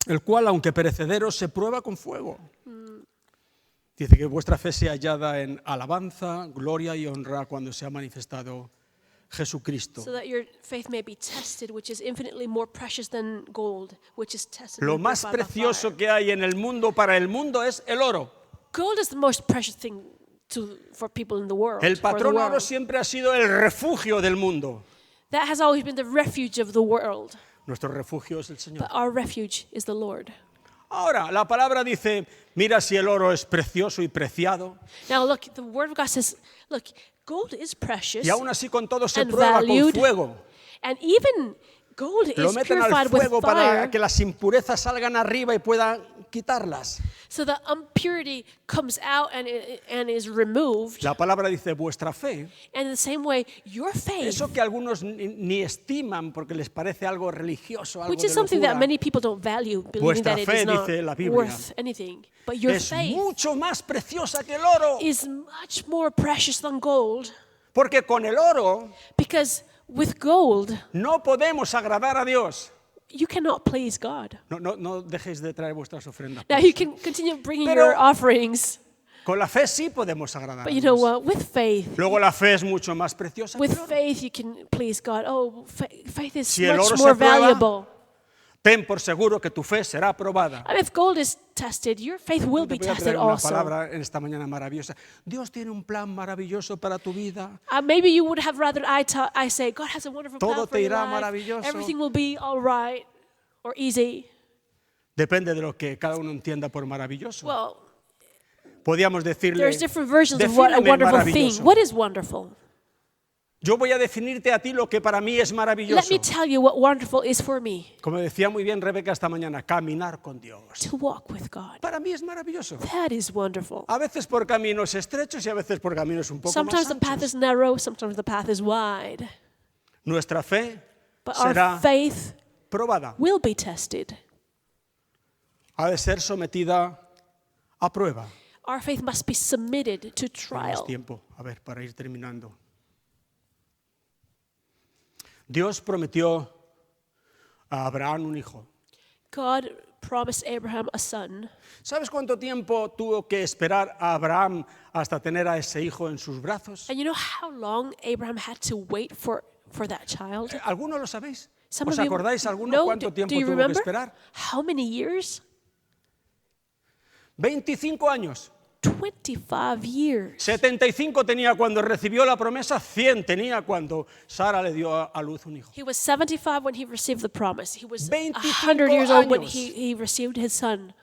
el cual, aunque perecedero, se prueba con fuego. Dice que vuestra fe sea hallada en alabanza, gloria y honra cuando sea manifestado Jesucristo. So that your faith may be tested, which is infinitely more precious than gold, which is tested Lo and más proved by the precioso fire. que hay en el mundo para el mundo es el oro. Gold is the most precious thing for people in the world. El for the patrón oro world. siempre ha sido el refugio del mundo. That has always been the refuge of the world. Nuestro refugio es el Señor. But our refuge is the Lord. Ahora, la palabra dice, mira si el oro es precioso y preciado, Now look, the word of God says, look, gold is precious y aún así con todo se and prueba con valued. fuego. And even gold Lo is meten al purified with fuego para fire, que las impurezas salgan arriba y puedan quitarlas. so the impurity comes out and is removed. La palabra dice, vuestra fe, And in the same way, your faith, eso que algunos ni estiman porque les parece algo religioso, algo which de is something that locura, many people don't value, believing Vuestra that it fe, is not dice la Biblia, worth anything. But your es faith mucho más preciosa que el oro. is much more precious than gold, Porque con el oro because with gold, no podemos agradar a Dios. you cannot please God. No dejéis de traer vuestras ofrendas. Now you can continue bringing Pero- your offerings, Con la fe sí podemos agradar but a you know Dios. what? With faith, Luego la fe es mucho más preciosa que with el oro. faith you can please God. Oh, faith is Si el much oro se more prueba, valuable. Ten por seguro que tu fe será probada. And if gold is tested, your faith will Te be voy a tested traer una also. palabra en esta mañana maravillosa. Dios tiene un plan maravilloso para tu vida. Maybe you would have rather I say, God has a wonderful Todo plan for te your irá life. maravilloso. Everything will be all right or easy. Depende de lo que cada uno entienda por maravilloso. Well, Podríamos decirle, there's different versions of what a defíneme wonderful thing. maravilloso. What is wonderful? Yo voy a definirte a ti lo que para mí es Let maravilloso. me tell you what wonderful is for me. Como decía muy bien Rebeca esta mañana, caminar con Dios. To walk with God. Para mí es maravilloso. That is wonderful. A veces por caminos estrechos y a veces por caminos un poco Sometimes más the path anchos. is narrow, sometimes the path is wide. Nuestra fe But our será faith probada. will be tested. Ha de ser sometida a prueba. Our faith must be submitted to Tenemos trial. tiempo, a ver, para ir terminando. Dios prometió a Abraham un hijo. God promised Abraham a son. ¿Sabes cuánto tiempo tuvo que esperar a Abraham hasta tener a ese hijo en sus brazos? And you know how long Abraham had to wait for that child? ¿Alguno lo sabéis? Some ¿Os of you acordáis alguno know, cuánto do tiempo you tuvo que remember? esperar? How many years? 25 años. 25 years. 75 tenía cuando recibió la promesa, 100 tenía cuando Sara le dio a luz un hijo. He was 75 when he received the promise. He was 25 100 years old when años. he received his son.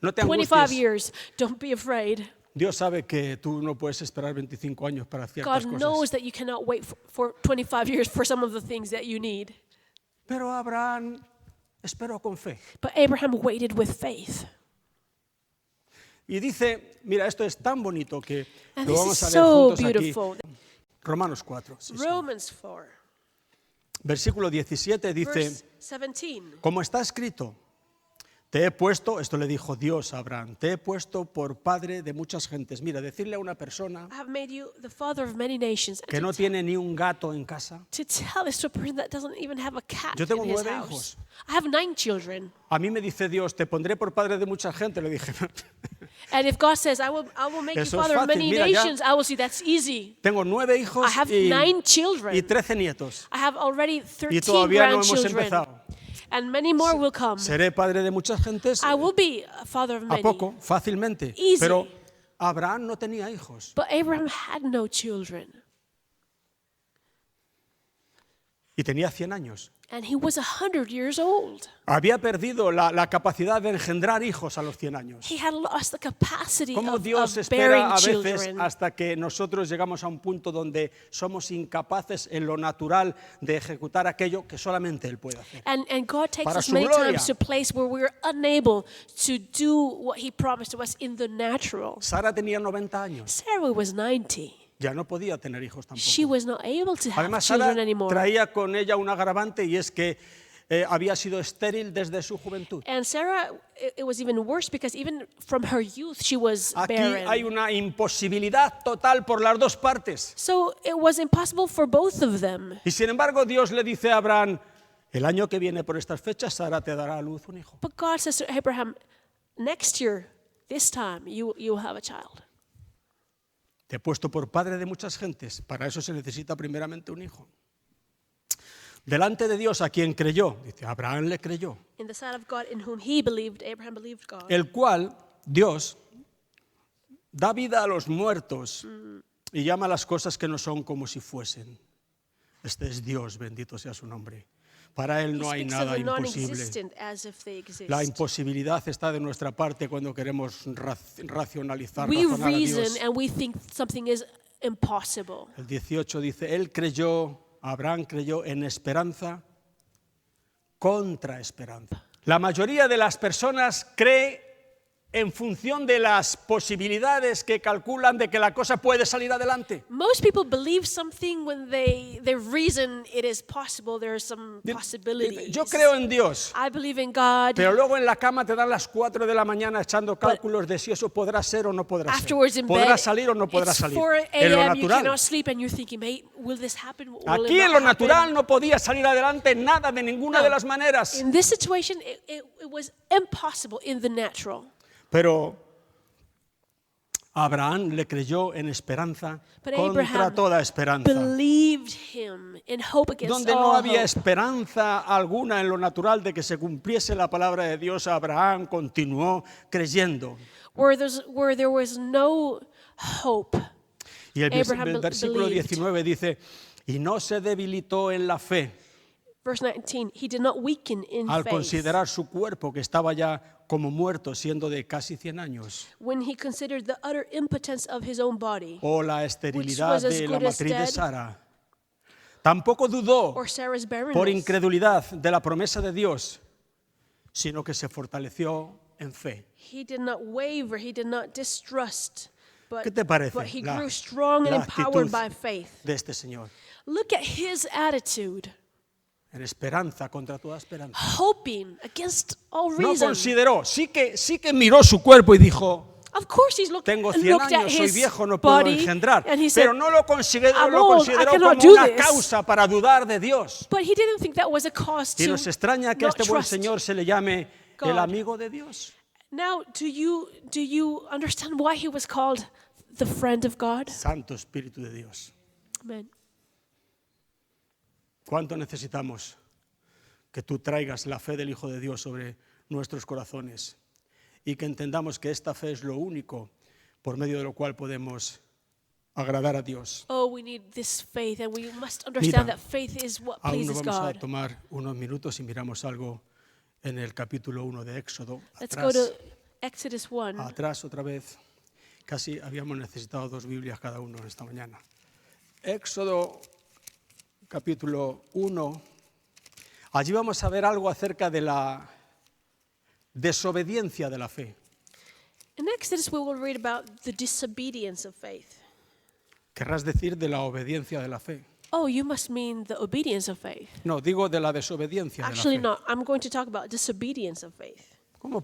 No te 25 angusties. years. Don't be afraid. Dios sabe que tú no puedes esperar 25 años para ciertas God cosas. knows that you cannot wait for 25 years for some of the things that you need. Pero Abraham esperó con fe. But Abraham waited with faith. Y dice, mira, esto es tan bonito que And lo this vamos is a leer so juntos aquí. beautiful. Romanos 4, sí, sí. Romans 4, Versículo 17 dice, verse 17. como está escrito, te he puesto, esto le dijo Dios a Abraham, te he puesto por padre de muchas gentes. Mira, decirle a una persona I have made you the father of many nations. que no tiene ni un gato en casa. To tell this to a person that doesn't even have a cat Yo tengo in his 9 house. hijos. I have 9 children. A mí me dice Dios, te pondré por padre de mucha gente. Le dije, And if God says, I will make you Eso es father of fácil. many Mira, ya- nations, I will say that's easy. tengo 9 hijos I have y 9 children. 13 nietos. I have already 13 todavía no hemos grandchildren. empezado. And many more will come. Seré padre de muchas gentes I will be a father of a many. poco, fácilmente. Easy. Pero Abraham no tenía hijos. But Abraham had no children. Y tenía 100 años. And he was 100 years old. Había perdido la capacidad de engendrar hijos a los 100 años. He had lost the capacity ¿Cómo of Dios bearing espera a veces children. hasta que nosotros llegamos a un punto donde somos incapaces en lo natural de ejecutar aquello que solamente Él puede hacer? And God takes Para us su many gloria. times to a place where we're unable to do what he promised to us in the natural. Sara tenía 90 años, Sarah was 90. ya no podía tener hijos She tampoco. was not able to have Además, Sara children anymore. traía con ella un agravante y es que había sido estéril desde su juventud. And Sarah, it was even worse because even from her youth, she was Aquí barren. hay una imposibilidad total por las dos partes. So it was impossible for both of them. Y sin embargo Dios le dice a Abraham, El año que viene por estas fechas, Sara te dará a luz un hijo. But God says to Abraham, next year, this time, you'll have a child. Te he puesto por padre de muchas gentes. Para eso se necesita primeramente un hijo. Delante de Dios, a quien creyó, dice, Abraham le creyó, In the sight of God, in whom he believed, Abraham believed God. el cual, Dios, da vida a los muertos y llama a las cosas que no son como si fuesen. Este es Dios, bendito sea su nombre. Para Él He no hay speaks of nada the imposible. non-existent as if they exist. La imposibilidad está de nuestra parte cuando queremos racionalizar, We razonar a Dios. reason and we think something is impossible. El 18 dice, Él creyó, Abraham creyó en esperanza contra esperanza. La mayoría de las personas cree en función de las posibilidades que calculan de que la cosa puede salir adelante. Most people believe something when they reason it is possible. There are some possibilities. Yo creo en Dios, I believe in God. pero luego en la cama te dan las 4 de la mañana echando cálculos de si eso podrá ser o no podrá ser. Afterwards in ¿Podrá bed, salir o no podrá it's salir? 4 En lo a.m. You natural. cannot sleep and you're thinking, "Mate, will this happen? Will it Aquí en not lo natural happen?" no podía salir adelante nada de ninguna No. de las maneras. In this situation, it was impossible in the natural. Pero Abraham le creyó en esperanza But contra Abraham toda esperanza. Believed him in hope against Donde no all había hope. esperanza alguna en lo natural de que se cumpliese la palabra de Dios, Abraham continuó creyendo. Where there was no hope. Y el Abraham versículo believed. 19 dice, y no se debilitó en la fe Verse 19, he did not weaken in al faith considerar su cuerpo que estaba ya como muerto, siendo de casi 100 años, when he considered the utter impotence of his own body, o la esterilidad was as de la good as matriz de dead. Sara. Tampoco dudó or Sarah's por barrenness. incredulidad de la promesa de Dios, sino que se fortaleció en fe. He did not waver, he did not distrust, but, ¿Qué te parece but he la- grew strong and la empowered actitud by faith. de este Señor? Look at his attitude, En esperanza contra toda esperanza. hoping against all No reason. consideró, sí que miró su cuerpo y dijo, Of course, he's tengo looked 100 at años, soy his viejo, no puedo body, engendrar. and he Pero said, no lo consideró, "I'm old, I cannot como do una this." causa para dudar de Dios. but he didn't think that was a cause Y to nos extraña que a not este buen trust. Señor se le llame el God. amigo de Dios. Now, do you understand why he was called the friend of God? Santo Espíritu de Dios. Amen. ¿Cuánto necesitamos que tú traigas la fe del Hijo de Dios sobre nuestros corazones y que entendamos que esta fe es lo único por medio de lo cual podemos agradar a Dios? Oh, we need this faith, and we must understand Mira, that faith is what Aún nos pleases vamos a God. tomar unos minutos y miramos algo en el capítulo 1 de Éxodo. Let's go to Exodus 1. Atrás otra vez. Casi habíamos necesitado 2 Biblias cada uno esta mañana. Éxodo capítulo 1. Allí vamos a ver algo acerca de la desobediencia de la fe. In Exodus, we will read about the disobedience of faith. Querrás decir de la obediencia de la fe. Oh, you must mean the obedience of faith. No, digo de la desobediencia Actually, de la fe. no. I'm going to talk about disobedience of faith. ¿Cómo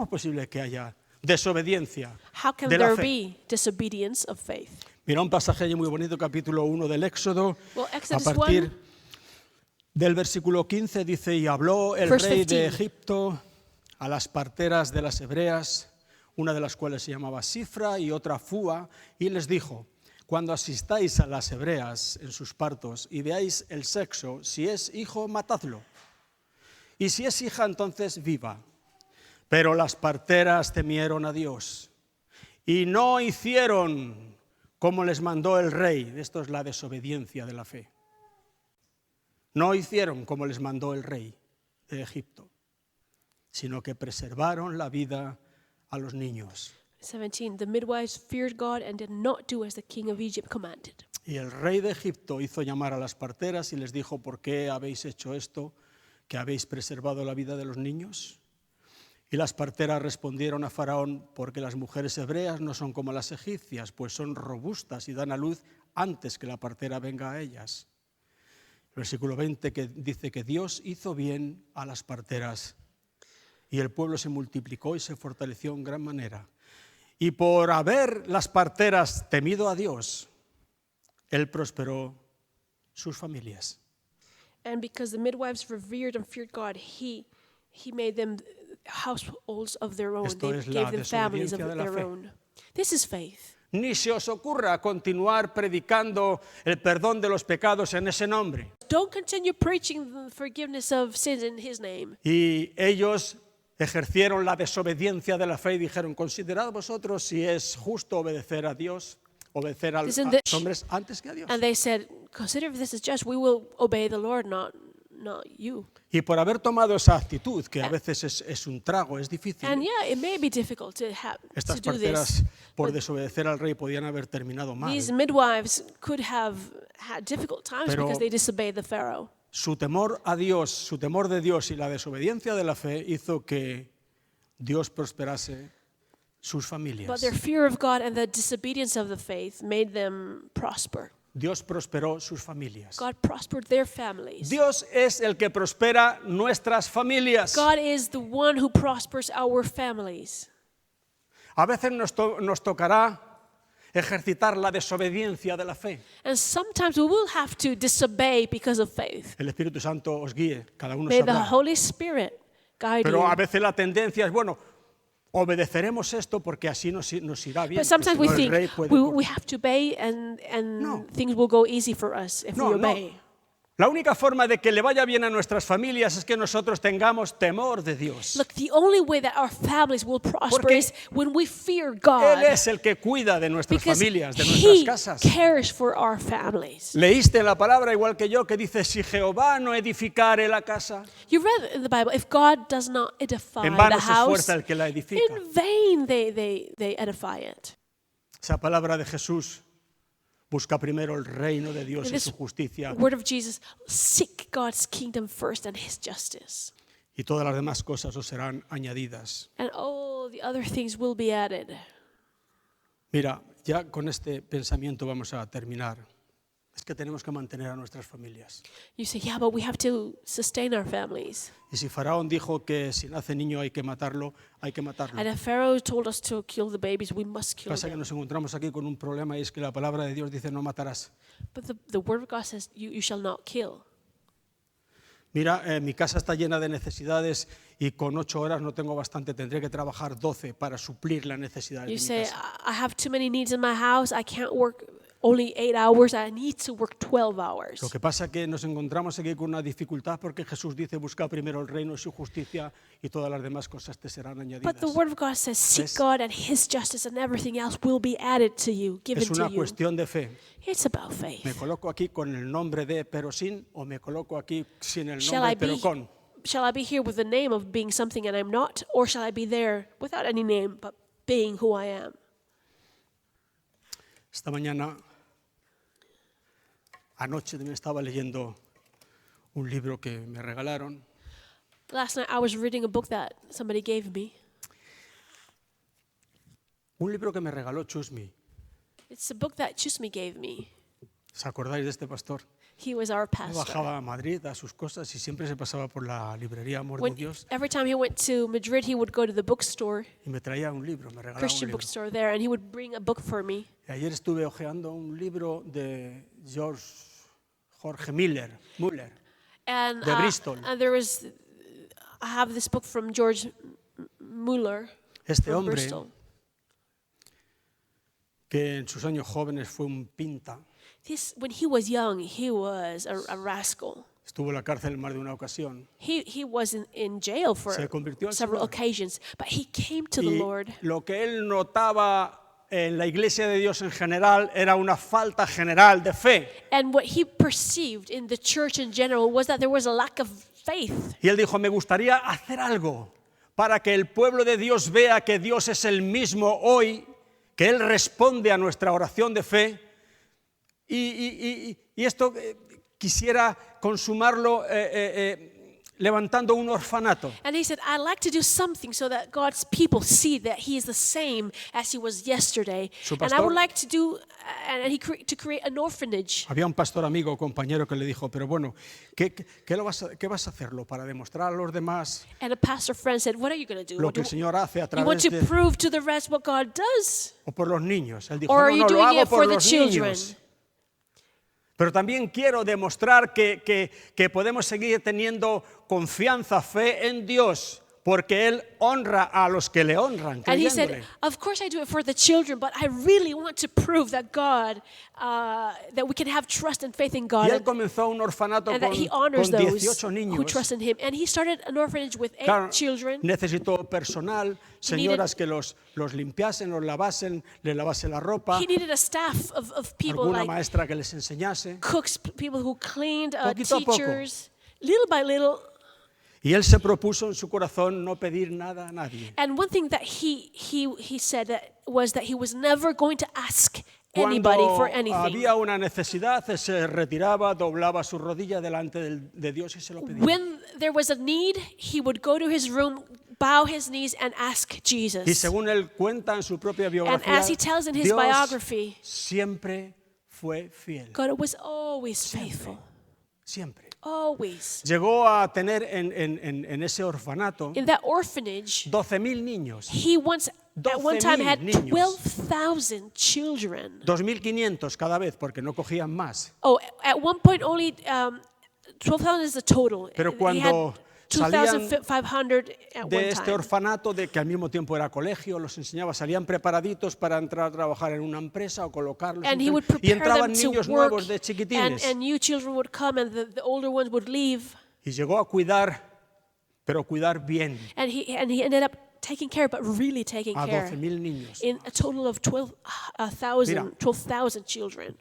es posible que haya desobediencia How can de la there fe? be disobedience of faith? Mira un pasaje allí muy bonito, capítulo 1 del Éxodo, Well, a Exodus partir 1, del versículo 15 dice, y habló el Verse rey de 15. Egipto a las parteras de las hebreas, una de las cuales se llamaba Sifra y otra Fúa, y les dijo, cuando asistáis a las hebreas en sus partos y veáis el sexo, si es hijo, matadlo, y si es hija, entonces viva. Pero las parteras temieron a Dios y no hicieron como les mandó el rey. Esto es la desobediencia de la fe. No hicieron como les mandó el rey de Egipto, sino que preservaron la vida a los niños. 17. The midwives feared God and did not do as the king of Egypt commanded. Y el rey de Egipto hizo llamar a las parteras y les dijo, ¿por qué habéis hecho esto, que habéis preservado la vida de los niños? Y las parteras respondieron a Faraón, porque las mujeres hebreas no son como las egipcias, pues son robustas y dan a luz antes que la partera venga a ellas. El versículo 20 que dice que Dios hizo bien a las parteras y el pueblo se multiplicó y se fortaleció en gran manera. Y por haber las parteras temido a Dios, Él prosperó sus familias. And because the midwives revered and feared God, he made them households of their own. Esto They es la gave them families of desobediencia de la their fe. own. This is faith. Ni se os ocurra continuar predicando el perdón de los pecados en ese nombre. Don't continue preaching the forgiveness of sins in his name. Y ellos ejercieron la desobediencia de la fe y dijeron, considerad vosotros si es justo obedecer a Dios, obedecer a los hombres antes que a Dios. And they said, consider if this is just, we will obey the Lord, not you. Y por haber tomado esa actitud, que a veces es un trago, es difícil, And yeah, it may be difficult to estas do this. parteras por desobedecer al rey podían haber terminado mal. These midwives could have had difficult times Pero- because they disobeyed the Pharaoh. Su temor a Dios, su temor de Dios y la desobediencia de la fe hizo que Dios prosperase sus familias. But their fear of God and the disobedience of the faith made them prosper. Dios prosperó sus familias. God prospered their families. Dios es el que prospera nuestras familias. God is the one who prospers our families. A veces nos tocará ejercitar la desobediencia de la fe. And sometimes we will have to disobey because of faith. El Espíritu Santo os guíe, cada uno May the sabrá. Holy Spirit guide Pero a you. veces la tendencia es, bueno, obedeceremos esto porque así nos irá bien. But sometimes que we si no, el rey think puede we have to obey and No. things will go easy for us if we No, no. obey. La única forma de que le vaya bien a nuestras familias es que nosotros tengamos temor de Dios. Look, the only way that our families will prosper Porque is when we fear Él God. es el que cuida de nuestras Because familias, de nuestras He casas. cares for our families. Leíste en la palabra, igual que yo, que dice, si Jehová no edificare la casa, You read in the Bible, if God does not edify en vano the se house, esfuerza el que la edifica. in vain they edify it. Esa palabra de Jesús, busca primero el reino de Dios y This su justicia, word of Jesus, seek God's kingdom first and His justice. y todas las demás cosas os serán añadidas. And all the other things will be added. Mira, ya con este pensamiento vamos a terminar. Es que tenemos que mantener a nuestras familias. You say, yeah, but we have to sustain our families. Y si Faraón dijo que si nace niño hay que matarlo, hay que matarlo. And if Pharaoh told us to kill the babies, we must kill Pasa que them. nos encontramos aquí con un problema y es que la palabra de Dios dice no matarás. But the word of God says, you shall not kill. Mira, mi casa está llena de necesidades y con 8 horas no tengo bastante. Tendré que trabajar 12 para suplir las necesidades de You mi say, casa. I have too many needs in my house. I can't work only 8 hours. I need to work 12 hours. Lo que pasa es que nos encontramos aquí con una dificultad porque Jesús dice busca primero el reino y su justicia y todas las demás cosas te serán añadidas. But the word of God says, seek ¿Ves? God and His justice, and everything else will be added to you, given Es to una you. cuestión de fe. It's about faith. ¿Me coloco aquí con el nombre de pero sin o me coloco aquí sin el Shall nombre I pero be con? Shall I be here with the name of being something and I'm not, or shall I be there without any name but being who I am? Esta mañana, anoche me estaba leyendo un libro que me regalaron. Last night I was reading a book that somebody gave me. Un libro que me regaló Chusmi. It's a book that Chusmi gave me. ¿Os acordáis de este pastor? He was our Él pastor. bajaba a Madrid a sus cosas y siempre se pasaba por la librería Amor de When, Dios every time he went to Madrid, he would go to the bookstore, y me traía un libro, me regalaba un Christian libro. bookstore there, and he would bring a book for me. Y ayer estuve hojeando un libro de Jorge Müller, And, De Bristol. and there was, I have this book from George Mueller Este from hombre, Bristol. que en sus años jóvenes fue un pinta, When he was young, he was a rascal. estuvo en la cárcel en más de una ocasión. He was in jail for Se convirtió al several Señor. occasions, but he came to the Y Lord. lo que él notaba en la iglesia de Dios en general era una falta general de fe. And what he perceived in the church in general was that there was a lack of faith. Y él dijo, me gustaría hacer algo para que el pueblo de Dios vea que Dios es el mismo hoy, que Él responde a nuestra oración de fe. Y esto quisiera consumarlo levantando un orfanato. And he said, I'd like to do something so that God's people see that he is the same as he was yesterday. Su And I would pastor- like to do, to create an orphanage. Había un pastor amigo, compañero, que le dijo, pero bueno, ¿qué vas a hacerlo para demostrar a los demás And a pastor friend said, what are you going to do? lo que el Señor hace a You want través to de, prove to the rest what God does? o por los niños? Él dijo, Or are no, you no, lo doing hago it for por the los children? niños. Pero también quiero demostrar que podemos seguir teniendo confianza, fe en Dios, porque Él honra a los que le honran, And he creyéndole. said, of course I do it for the children, but I really want to prove that God, that we can have trust and faith in Y God. Él comenzó un orfanato And con, that he honors con those 18 who niños. trust in him. And he started an orphanage with 8 Claro, children. necesitó personal, señoras que los limpiasen, los lavasen, les lavasen la ropa, He needed a staff of people alguna like maestra que les enseñase. cooks, people who cleaned, Poquito a poco. teachers, little by little. Y él se propuso en su corazón no pedir nada a nadie. And one thing that he said was that he was never going to ask Cuando anybody for anything. había una necesidad, se retiraba, doblaba su rodilla delante de Dios y se lo pedía. When there was a need, he would go to his room, bow his knees, and ask Y Jesus. según él cuenta en su propia And biografía, as he tells in his Dios biography, siempre fue fiel. God was always faithful. Siempre. Always. Llegó a tener en ese orfanato In that orphanage, 12.000 niños. he once, at one time, 12.000 had niños. 12,000 children. 2.500 cada vez porque no cogían más. Oh, at one point only 12,000 is the total. Pero He cuando had salían 2,500 at De one este time. orfanato, de que al mismo tiempo era colegio, los enseñaba, salían preparaditos para entrar a trabajar en una empresa o colocarlos. And he would y prepare entraban them to niños work, nuevos de chiquitines. and new children would come, and the older ones would leave. Y llegó a cuidar, pero cuidar bien, And he ended up taking care, but really taking a care, 12.000 niños. in a total of Mira. 12,000 children.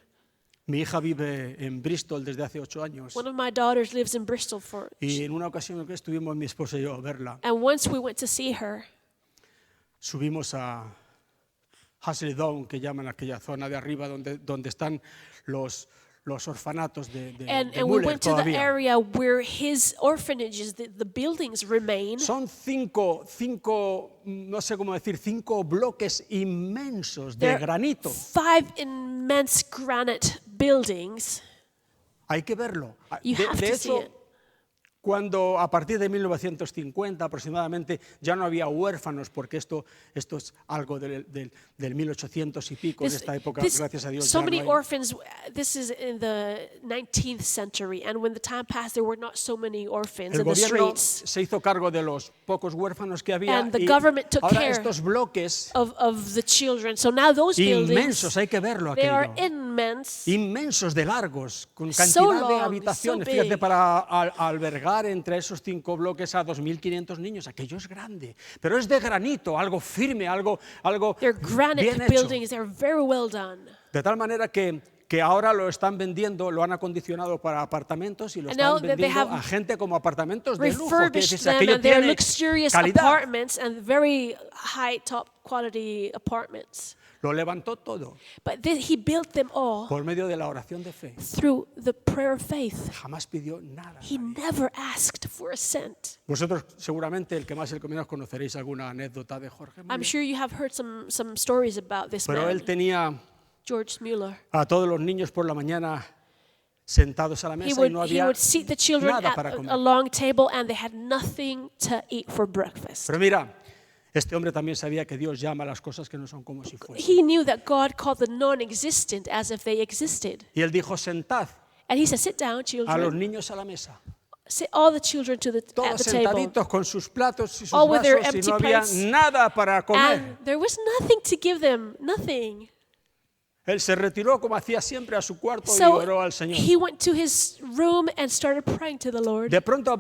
Mi hija vive en Bristol desde hace 8 años. One of my daughters lives in Bristol Y en una ocasión que estuvimos mi esposa y yo a verla, and once we went to see her, subimos a Hasley Down, que llaman aquella zona de arriba donde están los orfanatos de and we Müller went to the todavía. area where his orphanages, the buildings remain. Son cinco, no sé cómo decir, 5 bloques inmensos de There are granito. 5 immense granite buildings. Hay que verlo. You have De to see hecho, it. cuando a partir de 1950 aproximadamente ya no había huérfanos, porque esto es algo del 1800 y pico, en esta época, gracias a Dios, so ya many no hay. orphans. This is in the 19th century, and when the time passed, there were not so many orphans El in the gobierno streets se hizo cargo de los pocos huérfanos que había And the y government took ahora care estos bloques of the children. So now those inmensos, buildings, hay que verlo they are aquello. immense. Inmensos de largos, con So cantidad de long, habitaciones. so Fíjate, big. para albergar entre esos 5 bloques a 2.500 niños, aquello es grande. Pero es de granito, algo firme, algo They're granite bien hecho. buildings. They're very well done. De tal manera que ahora lo están vendiendo, lo han acondicionado para apartamentos y lo And now están that they vendiendo have a gente como apartamentos de lujo. Que Refurbished es, them, aquello and they're tiene luxurious calidad. apartments and very high, top quality apartments. Lo levantó todo But he built them all por medio de la oración de fe. through the prayer of faith. Jamás pidió nada. He never asked for a cent. Vosotros seguramente el que más el que menos conoceréis alguna anécdota de Jorge I'm Müller. sure you have heard some stories about this Pero él man, tenía George Mueller. a todos los niños por la mañana sentados a la He mesa y no would había seat the children nada at para comer. a long table, and they had nothing to eat for breakfast. Pero mira, este hombre también sabía que Dios llama a las cosas que no son como si fuesen. He knew that God called the non-existent as if they existed. Y él dijo, sentad And he said, sit down, a los children. niños a la mesa. Sit all the children at Todos the table. sentaditos con sus platos y sus All with their vasos y empty no había plates. nada para comer. And there was nothing to give them, nothing. Él se retiró como hacía siempre a su cuarto y So oró al Señor. he went to his room and started praying to the Lord. De pronto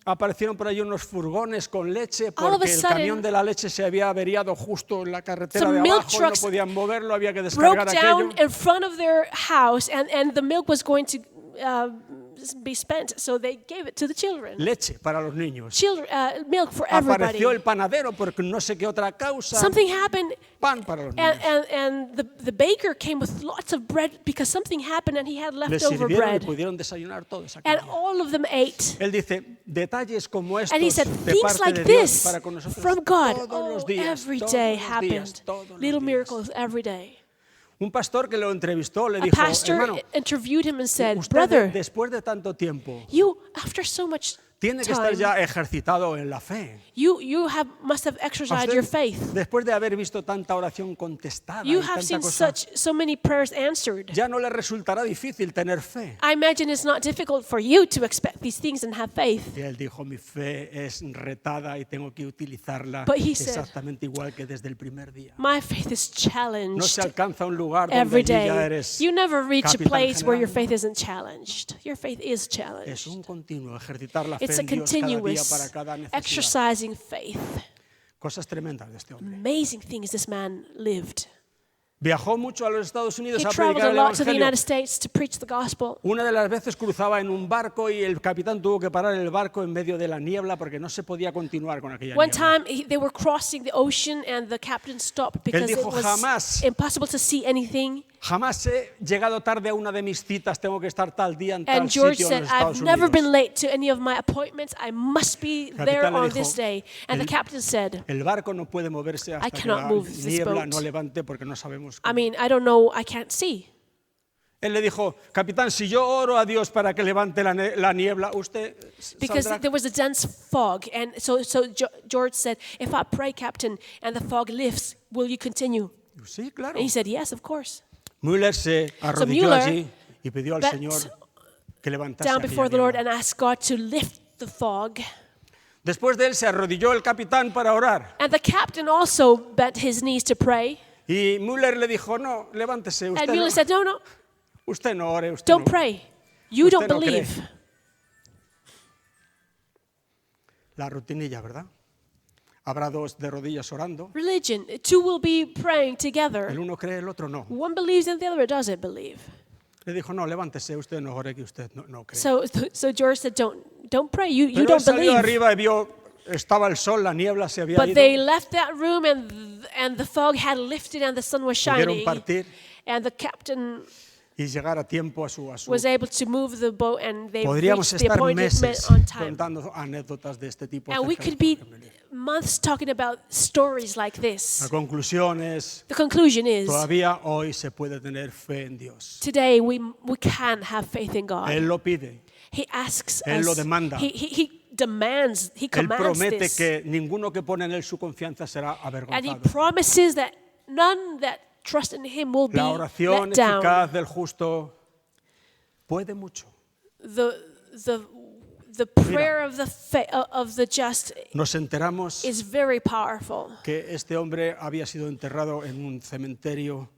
aparecieron por ahí unos furgones con leche All of a porque el sudden, camión de la leche se había averiado justo en la carretera some de milk abajo y no trucks podían moverlo, había que Broke descargar down aquello. in front of their house, and the milk was going to be spent, so they gave it to the children. Leche para los niños. Milk for everybody. Apareció el panadero porque no sé qué otra causa. Something happened, Pan para los niños. and the baker came with lots of bread because something happened and he had Les leftover sirvieron y bread. pudieron desayunar todos aquel And día. all of them ate. Él dice, detalles como estos And he said, de things parte like de Dios this para con nosotros from God, todos los días, every todos day los días, happened. todos los Little días. miracles every day. Un pastor que lo entrevistó le A dijo, pastor hermano, interviewed him and said, usted brother, después de tanto tiempo, you, after so much tiene que estar time, ya ejercitado en la fe. you must have A exercised usted, your faith. después de haber visto tanta oración contestada y You have tanta seen cosa, so many prayers answered. ya no le resultará difícil tener fe. I imagine it's not difficult for you to expect these things and have faith. Y él dijo, mi fe es retada y tengo que utilizarla But he said, exactamente igual que desde el primer día. My faith is No se challenged alcanza un lugar donde every allí ya day. eres You never reach a capitán place where your general. faith isn't challenged. Your faith is Es challenged. un continuo ejercitar la fe It's a en Dios cada día continuous para cada necesidad. exercising faith. Cosas tremendas de este hombre. Amazing things this man lived. Viajó mucho a los Estados Unidos He a traveled predicar a el lot to the Evangelio. United States to preach the gospel. Una de las veces cruzaba en un barco y el capitán tuvo que parar el barco en medio de la niebla porque no se podía continuar con aquella One niebla. time they were crossing the ocean and the captain stopped because it dijo, was "Jamás." impossible to see anything. Jamás he llegado tarde a una de mis citas, tengo que estar tal día en tal And George sitio en said, los I've Estados never been Unidos. late to any of my appointments. I must be there Capitán le on dijo, this day. And the "El- captain said, El barco no puede moverse hasta que cannot la move this niebla boat. no levante porque no sabemos I cómo". mean, I don't know, I can't see. Él le dijo, capitán, si yo oro a Dios para que levante la niebla, usted Because saldrá. there was a dense fog. And so George said, if I pray, captain, and the fog lifts, will you continue? Sí, claro. And he said, yes, of course. Müller se arrodilló Müller allí y pidió al bent Señor que levantase Down aquella before the Lord niebla. and asked God to lift the fog. Después de él se arrodilló el capitán para orar. And the captain also bent his knees to pray. Y Müller le dijo, no, levántese, And usted, Mueller no, said, no, usted no ore, usted don't no. pray. You Usted don't no cree. believe. La rutinilla, ¿verdad? Habrá dos de rodillas orando. Religion, two will be praying El together. uno cree, el otro no. One believes and the other doesn't believe. Le dijo, no, levántese, usted no ore, que usted no cree. So George said, don't pray. You Pero él don't salió believe. arriba y vio, estaba el sol, la niebla se había But ido. they left that room and the fog had lifted and the sun was Pudieron shining. partir And the captain y llegar a tiempo a su was able to move the boat and they Podríamos reached the estar appointed meses on time. contando anécdotas de este tipo. And we acerca could de be Jorge Müller. months talking about stories like La this. conclusión es, The conclusion is, todavía hoy se puede tener fe en Dios. today we can have faith in God. Él lo pide. He asks Él lo us. demanda. He demands. He Él commands promete this, que ninguno que pone en él su confianza será and he avergonzado. promises that none that trust in Him will be La oración let down. eficaz del justo puede mucho. The prayer of the just Nos enteramos is very powerful. que este hombre había sido enterrado en un cementerio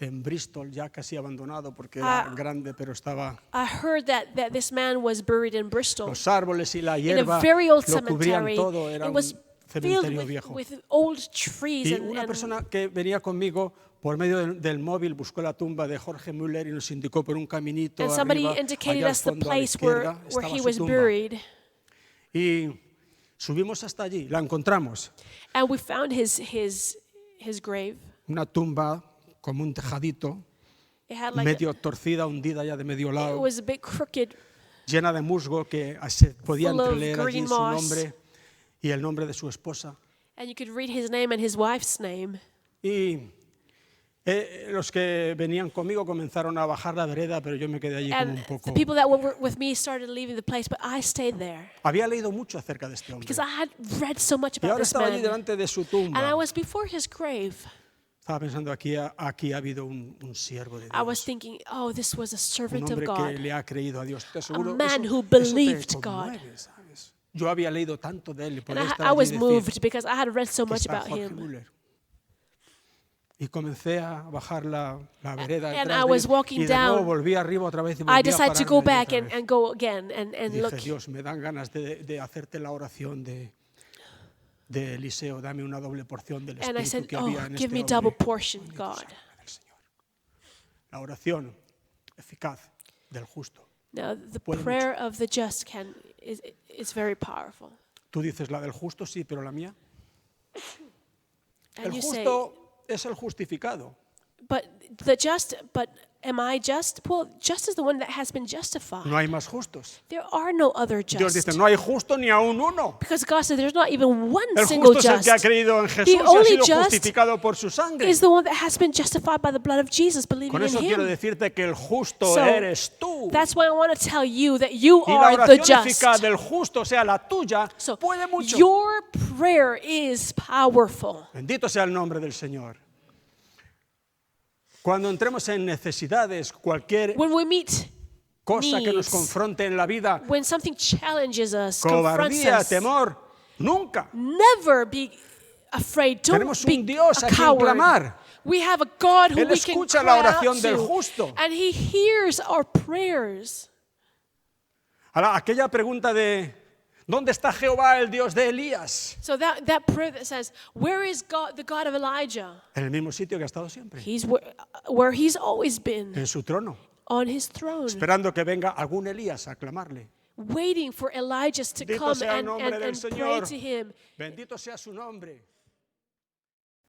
en Bristol, ya casi abandonado porque era grande, pero estaba I heard that this man was buried in Bristol los árboles y la in a hierba very old lo cubrían cemetery. todo, era It un was filled cementerio viejo. with old trees Y and una persona que venía conmigo por medio del móvil buscó la tumba de Jorge Müller y nos indicó por un caminito and somebody arriba, indicated allá al us the fondo a la place where izquierda, where estaba he su was tumba. buried. Y subimos hasta allí, la encontramos, And we found his grave. una tumba como un tejadito, It had like medio torcida, hundida ya de medio it lado, was a bit crooked, llena de musgo que se podía full of entreleer allí green su moss. nombre y el nombre de su esposa. and you could read his name and his wife's name. Y los que venían conmigo comenzaron a bajar la vereda, pero yo me quedé allí como And un poco. the people that were with me started leaving the place, but I stayed there Había leído mucho acerca de este hombre. because I had read so much Y about ahora this estaba allí man. delante de su And I tumba. was before his grave. Estaba pensando, aquí ha habido un siervo de I was Dios. thinking, oh, this was a Un servant of hombre que God. le ha creído a Dios. Te aseguro, man eso who te believed God. conmueve, ¿sabes? Yo había leído tanto de él y por And estar I allí was decir moved because I had read so que much está about Jorge him. Müller. Y comencé a bajar la vereda And detrás I de was él, walking y de nuevo down. volví arriba otra vez y I volví a decided to pararme go allí back otra and vez. go again and Dije, look. Dios, me dan ganas de hacerte la oración de Eliseo, dame una doble porción del And I espíritu said, que oh, había en give este me hombre. double portion, Bendito God. sea el nombre del Señor. La oración eficaz del justo. Now, the Puede prayer of the just is very powerful. Tú dices la del justo, sí, pero la mía. And El you say, justo es el justificado. But am I just? Well, just is the one that has been justified. No hay más justos. There are no other Dios just. dice, no hay justo ni aún uno. Because God said there's not even one El single justo es el que ha just. creído en Jesús y ha only sido just justificado por su sangre. Is the one that has been justified by the blood of Jesus, believing Con in eso quiero Him. decirte que el justo So, eres tú. That's why I want to tell you that you Y la are the oración eficaz just. del justo, o sea, la tuya, So puede mucho. your prayer is powerful. Bendito sea el nombre del Señor. Cuando entremos en necesidades, cualquier When we meet cosa que nos needs, confronte en la vida, when something challenges us, confronts cobardía, us, temor, nunca. never be afraid. Don't Tenemos be un Dios a a quien coward. clamar. We have a God who Él we can escucha cry la out oración del to, justo. and He hears our prayers. Ahora, aquella pregunta de ¿dónde está Jehová, el Dios de Elías? So that prayer that says, "Where is God, the God of Elijah?" En el mismo sitio que ha estado siempre, He's where He's always been, en su trono, on His throne, esperando que venga algún Elías a clamarle. waiting for Elijah to Bendito come sea el and nombre del pray Señor. to Him. Bendito sea su nombre.